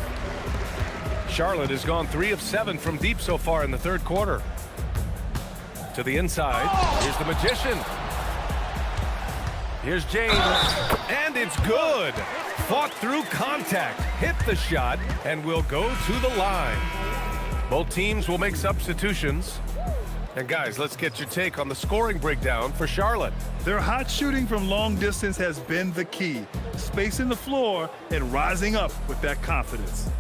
Charlotte has gone 3 of 7 from deep so far in the third quarter. To the inside, here's the Magician. Here's James, and it's good. Fought through contact, hit the shot, and will go to the line. Both teams will make substitutions. And guys, let's get your take on the scoring breakdown for Charlotte. Their hot shooting from long distance has been the key. Spacing the floor and rising up with that confidence.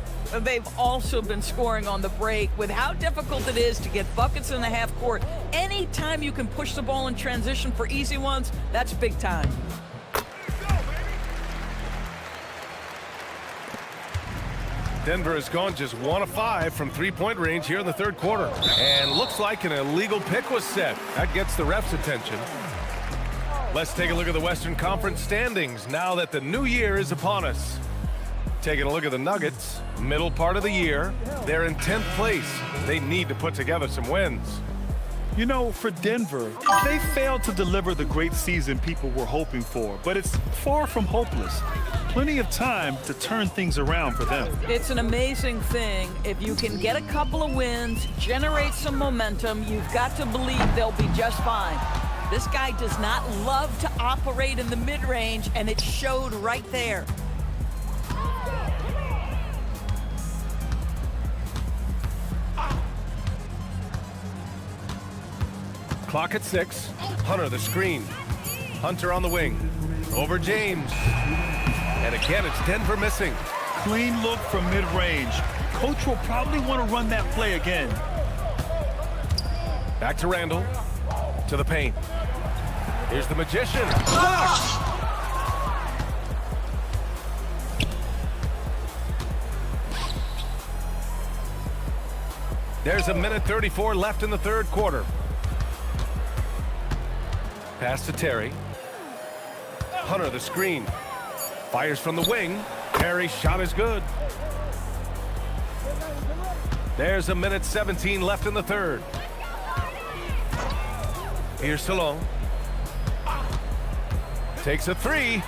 They've also been scoring on the break. With how difficult it is to get buckets in the half court, anytime you can push the ball in transition for easy ones, that's big time. Denver has gone just 1 of 5 from three-point range here in the third quarter. And looks like an illegal pick was set. That gets the ref's attention. Let's take a look at the Western Conference standings now that the new year is upon us. Taking a look at the Nuggets, middle part of the year, they're in 10th place. They need to put together some wins. You know, for Denver, they failed to deliver the great season people were hoping for, but it's far from hopeless. Plenty of time to turn things around for them. It's an amazing thing. If you can get a couple of wins, generate some momentum, you've got to believe they'll be just fine. This guy does not love to operate in the mid-range, and it showed right there. Clock at 6. Hunter the screen. Hunter on the wing. Over James. And again, it's Denver missing. Clean look from mid-range. Coach will probably want to run that play again. Back to Randall. To the paint. Here's the Magician. Blocked! There's a minute 34 left in the third quarter. Pass to Terry. Hunter the screen. Fires from the wing. Terry's shot is good. There's a minute 17 left in the third. Here's Salon. Takes a 3.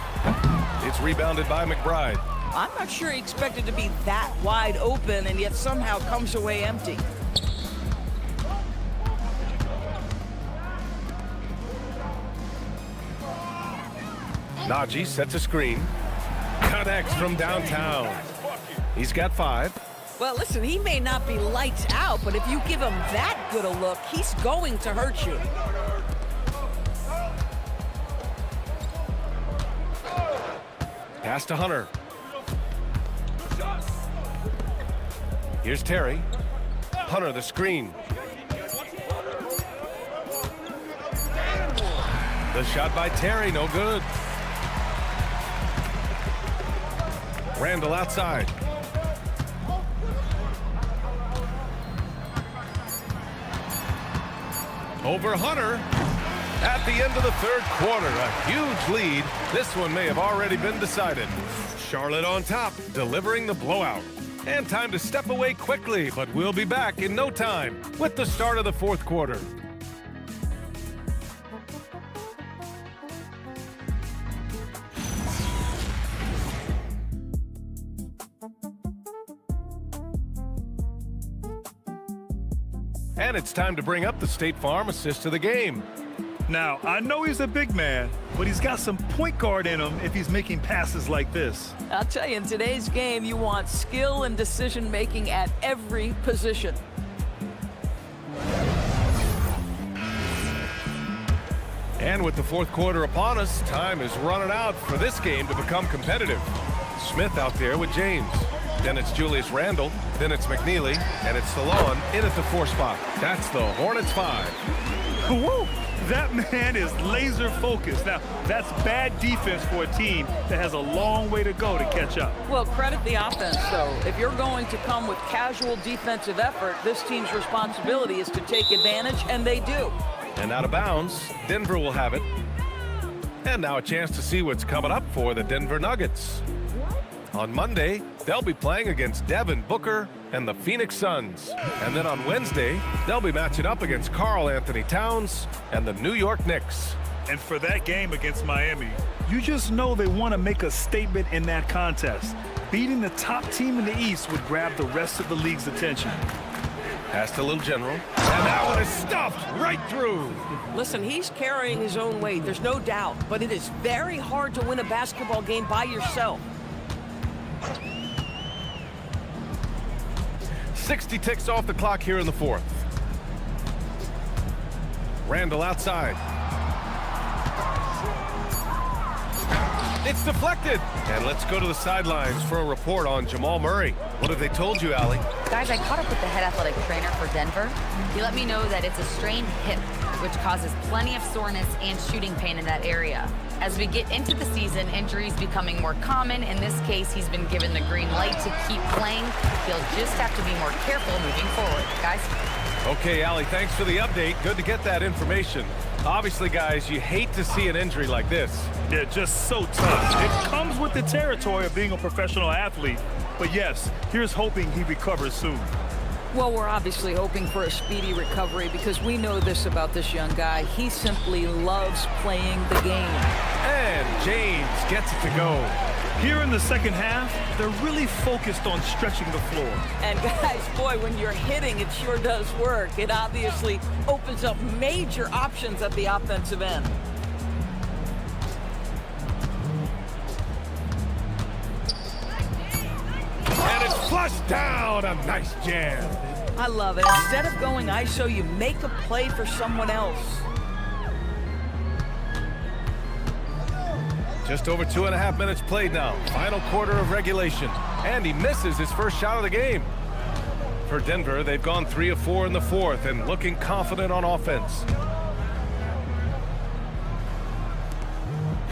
It's rebounded by McBride. I'm not sure he expected to be that wide open and yet somehow comes away empty. Najee sets a screen. Connects from downtown. He's got 5. Well, listen, he may not be lights out, but if you give him that good a look, he's going to hurt you. Pass to Hunter. Here's Terry. Hunter the screen. The shot by Terry, no good. Randall outside. Over Hunter. At the end of the third quarter, a huge lead. This one may have already been decided. Charlotte on top, delivering the blowout. And time to step away quickly, but we'll be back in no time with the start of the fourth quarter. And it's time to bring up the State Farm assist of the game. Now, I know he's a big man, but he's got some point guard in him if he's making passes like this. I'll tell you, in today's game, you want skill and decision-making at every position. And with the fourth quarter upon us, time is running out for this game to become competitive. Smith out there with James. Then it's Julius Randle. Then it's McNeely. And it's Stallone in at the 4 spot. That's the Hornets 5. Woo! That man is laser focused. Now, that's bad defense for a team that has a long way to go to catch up. Well, credit the offense, though. If you're going to come with casual defensive effort, this team's responsibility is to take advantage, and they do. And out of bounds, Denver will have it. And now a chance to see what's coming up for the Denver Nuggets. On Monday, they'll be playing against Devin Booker and the Phoenix Suns. And then on Wednesday, they'll be matching up against Karl Anthony Towns and the New York Knicks. And for that game against Miami, you just know they want to make a statement in that contest. Beating the top team in the East would grab the rest of the league's attention. Pass to Little General. And that one is stuffed right through. Listen, he's carrying his own weight, there's no doubt. But it is very hard to win a basketball game by yourself. 60 ticks off the clock here in the fourth. Randle outside. It's deflected. And let's go to the sidelines for a report on Jamal Murray. What have they told you, Allie? Guys, I caught up with the head athletic trainer for Denver. He let me know that it's a strained hip, which causes plenty of soreness and shooting pain in that area. As we get into the season, injuries becoming more common. In this case, he's been given the green light to keep playing. He'll just have to be more careful moving forward. Guys? Okay, Allie, thanks for the update. Good to get that information. Obviously, guys, you hate to see an injury like this. They're just so tough. It comes with the territory of being a professional athlete. But yes, here's hoping he recovers soon. Well, we're obviously hoping for a speedy recovery because we know this about this young guy. He simply loves playing the game. And James gets it to go. Here in the second half, they're really focused on stretching the floor. And guys, boy, when you're hitting, it sure does work. It obviously opens up major options at the offensive end. And it's flushed down. A nice jam. I love it. Instead of going ISO, you make a play for someone else. Just over 2.5 minutes played now. Final quarter of regulation. And he misses his first shot of the game. For Denver, they've gone 3 of 4 in the fourth and looking confident on offense.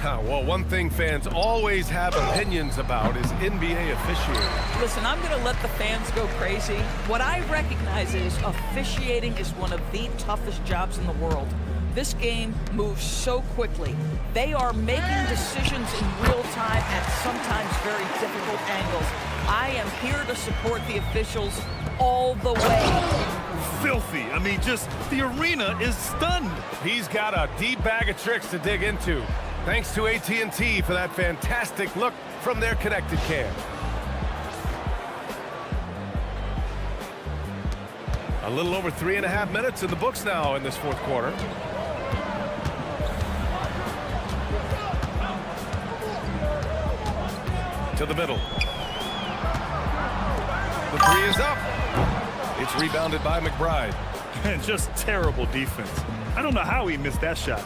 Well, one thing fans always have opinions about is NBA officiating. Listen, I'm going to let the fans go crazy. What I recognize is officiating is one of the toughest jobs in the world. This game moves so quickly. They are making decisions in real time at sometimes very difficult angles. I am here to support the officials all the way. Filthy. I mean, just the arena is stunned. He's got a deep bag of tricks to dig into. Thanks to AT&T for that fantastic look from their connected cam. A little over 3.5 minutes in the books now in this fourth quarter. To the middle. The three is up. It's rebounded by McBride. And just terrible defense. I don't know how he missed that shot.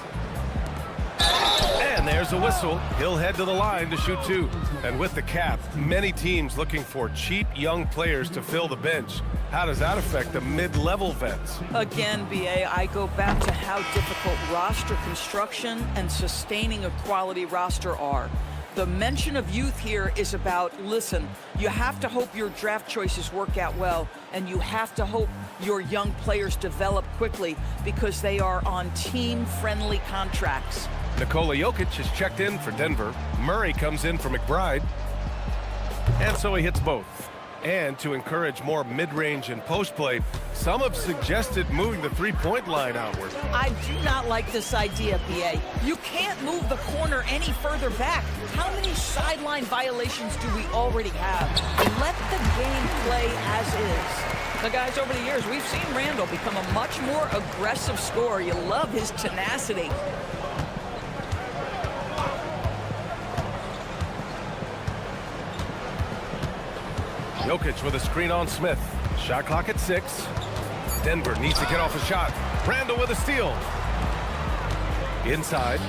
And there's a whistle. He'll head to the line to shoot 2. And with the cap, many teams looking for cheap young players to fill the bench. How does that affect the mid-level vets? Again, BA, I go back to how difficult roster construction and sustaining a quality roster are. The mention of youth here is about, listen, you have to hope your draft choices work out well, and you have to hope your young players develop quickly because they are on team-friendly contracts. Nikola Jokic has checked in for Denver. Murray comes in for McBride. And so he hits both. And to encourage more mid-range and post play, some have suggested moving the three-point line outward. I do not like this idea, BA. You can't move the corner any further back. How many sideline violations do we already have? Let the game play as is. Now, guys, over the years, we've seen Randle become a much more aggressive scorer. You love his tenacity. Jokic with a screen on Smith. Shot clock at 6. Denver needs to get off a shot. Randle with a steal. Inside.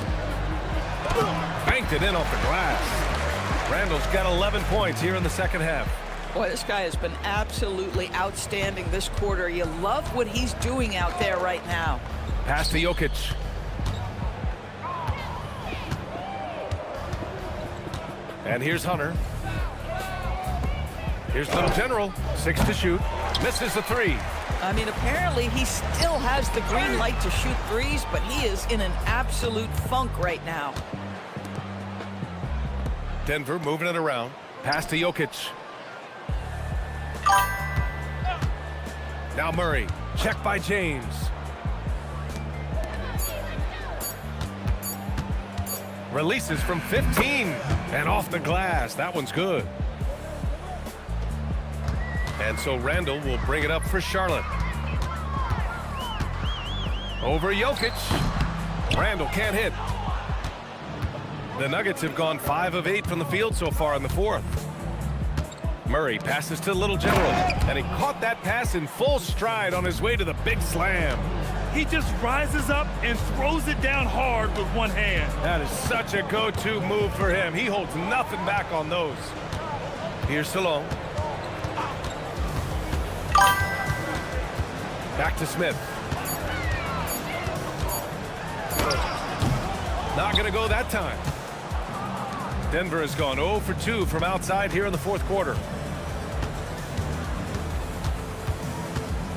Banked it in off the glass. Randall's got 11 points here in the second half. Boy, this guy has been absolutely outstanding this quarter. You love what he's doing out there right now. Pass to Jokic. And here's Hunter. Here's Little General. 6 to shoot. Misses the 3. I mean, apparently he still has the green light to shoot threes, but he is in an absolute funk right now. Denver moving it around. Pass to Jokic. Now Murray. Check by James. Releases from 15. And off the glass. That one's good. And so Randall will bring it up for Charlotte. Over Jokic. Randall can't hit. The Nuggets have gone 5 of 8 from the field so far in the fourth. Murray passes to Little General, and he caught that pass in full stride on his way to the big slam. He just rises up and throws it down hard with one hand. That is such a go-to move for him. He holds nothing back on those. Here's Salone. Back to Smith. Not going to go that time. Denver has gone 0 for 2 from outside here in the fourth quarter.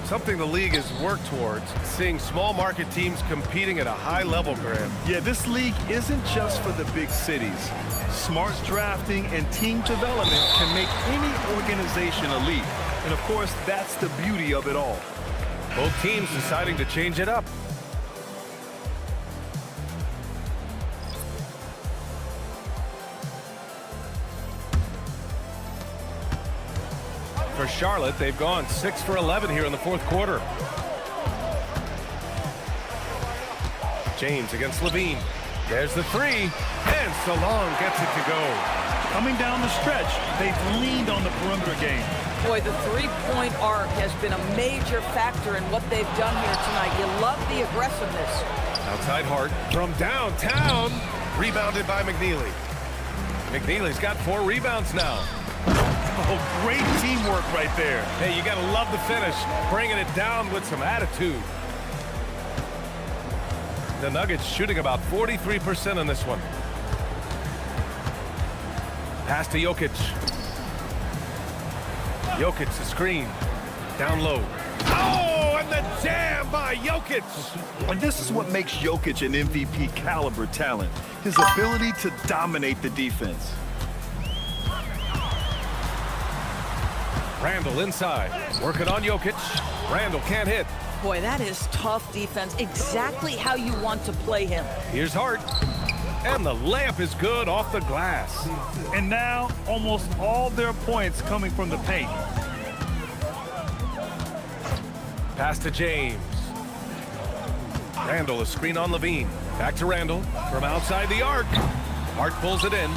Something the league has worked towards, seeing small market teams competing at a high level, Graham. Yeah, this league isn't just for the big cities. Smart drafting and team development can make any organization elite. And of course, that's the beauty of it all. Both teams deciding to change it up. For Charlotte, they've gone 6 for 11 here in the fourth quarter. James against Levine. There's the 3, and Salone gets it to go. Coming down the stretch, they've leaned on the perimeter game. Boy, the three-point arc has been a major factor in what they've done here tonight. You love the aggressiveness. Outside Hart from downtown. Rebounded by McNeely. McNeely's got 4 rebounds now. Oh, great teamwork right there. Hey, you got to love the finish. Bringing it down with some attitude. The Nuggets shooting about 43% in this one. Pass to Jokic. Jokic, the screen. Down low. Oh, and the jam by Jokic. And this is what makes Jokic an MVP caliber talent. His ability to dominate the defense. Randall inside. Working on Jokic. Randall can't hit. Boy, that is tough defense. Exactly how you want to play him. Here's Hart. And the layup is good off the glass. And now, almost all their points coming from the paint. Pass to James. Randall, a screen on Levine. Back to Randall from outside the arc. Hart pulls it in.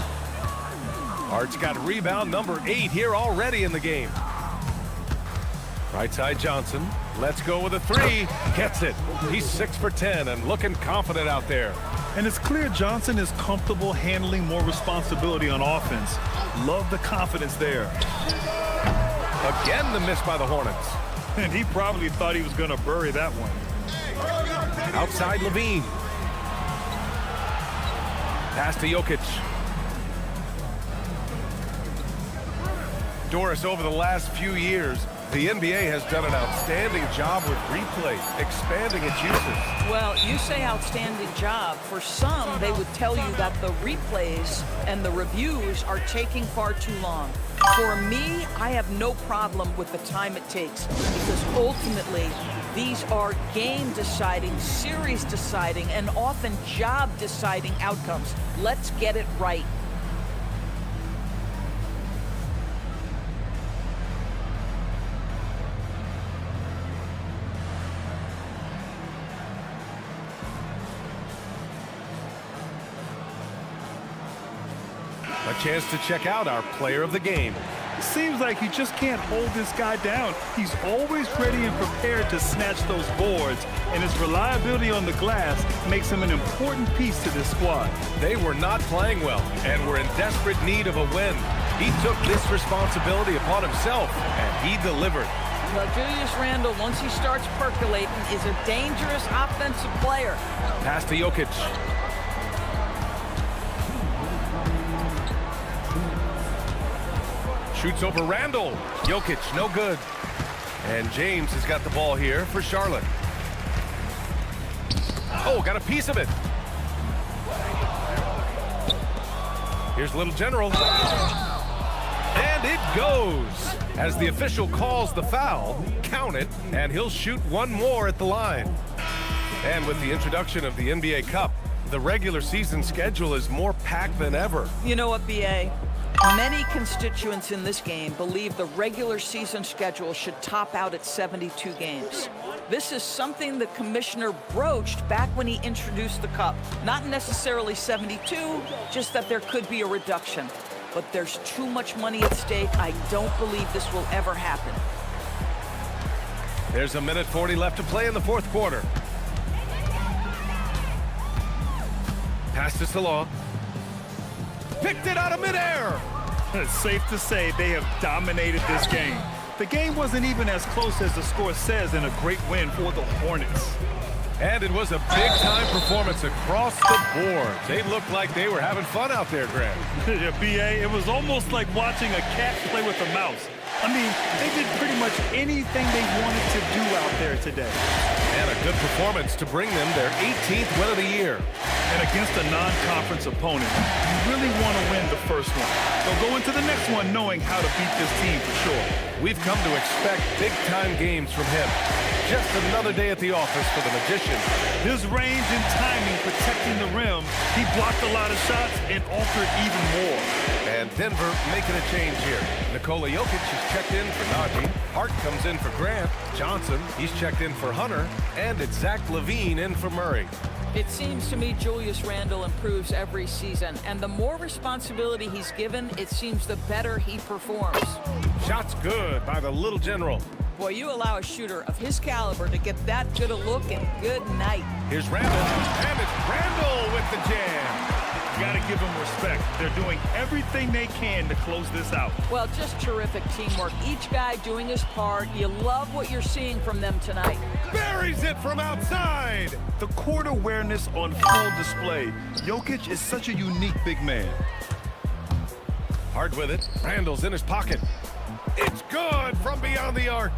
Hart's got rebound number 8 here already in the game. Right side Johnson. Let's go with a 3. Gets it. He's 6 for 10 and looking confident out there. And it's clear Johnson is comfortable handling more responsibility on offense. Love the confidence there. Again, the miss by the Hornets. And he probably thought he was going to bury that one. Outside Levine. Pass to Jokic. Doris, over the last few years, the NBA has done an outstanding job with replay, expanding its uses. Well, you say outstanding job. For some, they would tell you that the replays and the reviews are taking far too long. For me, I have no problem with the time it takes because ultimately, these are game-deciding, series-deciding, and often job-deciding outcomes. Let's get it right. A chance to check out our player of the game. It seems like you just can't hold this guy down. He's always ready and prepared to snatch those boards, and his reliability on the glass makes him an important piece to this squad. They were not playing well and were in desperate need of a win. He took this responsibility upon himself, and he delivered. Well, Julius Randle, once he starts percolating, is a dangerous offensive player. Pass to Jokic. Shoots over Randle. Jokic, no good. And James has got the ball here for Charlotte. Oh, got a piece of it. Here's Little General. And it goes. As the official calls the foul, count it, and he'll shoot one more at the line. And with the introduction of the NBA Cup, the regular season schedule is more packed than ever. You know what, BA? Many constituents in this game believe the regular season schedule should top out at 72 games. This is something the commissioner broached back when he introduced the Cup. Not necessarily 72, just that there could be a reduction. But there's too much money at stake. I don't believe this will ever happen. There's a minute 40 left to play in the fourth quarter. Pass to Salah. Picked it out of midair. It's safe to say they have dominated this game. The game wasn't even as close as the score says in a great win for the Hornets. And it was a big-time performance across the board. They looked like they were having fun out there, Grant. Yeah, BA, it was almost like watching a cat play with a mouse. I mean, they did pretty much anything they wanted to do out there today. And a good performance to bring them their 18th win of the year. And against a non-conference opponent, you really want to win the first one. So go into the next one knowing how to beat this team for sure. We've come to expect big-time games from him. Just another day at the office for the Magician. His range and timing protecting the rim, he blocked a lot of shots and altered even more. And Denver making a change here. Nikola Jokic is checked in for Najee. Hart comes in for Grant. Johnson, he's checked in for Hunter. And it's Zach LaVine in for Murray. It seems to me Julius Randle improves every season, and the more responsibility he's given, it seems the better he performs. Shots good by the Little General. Boy, you allow a shooter of his caliber to get that good a look, and good night. Here's Randle, and it's Randle with the jam. You got to give them respect. They're doing everything they can to close this out. Well, just terrific teamwork. Each guy doing his part. You love what you're seeing from them tonight. Buries it from outside. The court awareness on full display. Jokic is such a unique big man. Hard with it. Randle's in his pocket. It's good from beyond the arc.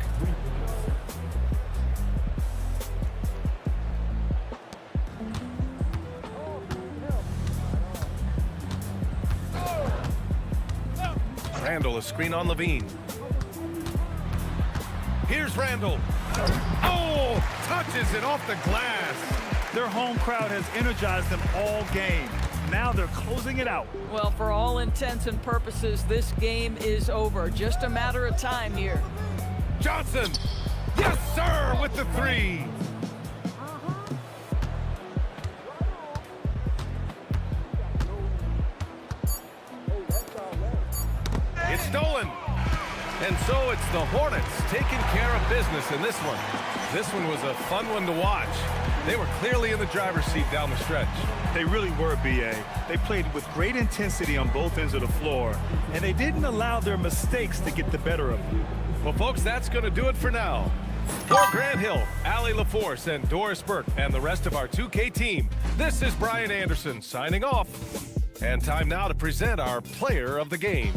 Randle, a screen on LaVine. Here's Randle. Oh, touches it off the glass. Their home crowd has energized them all game. Now they're closing it out. Well, for all intents and purposes, this game is over. Just a matter of time here. Johnson, yes, sir, with the three. It's stolen. And so it's the Hornets taking care of business in this one. This one was a fun one to watch. They were clearly in the driver's seat down the stretch. They really were, BA. They played with great intensity on both ends of the floor, and they didn't allow their mistakes to get the better of them. Well, folks, that's going to do it for now. For Grant Hill, Allie LaForce, and Doris Burke, and the rest of our 2K team, this is Brian Anderson signing off. And time now to present our player of the game.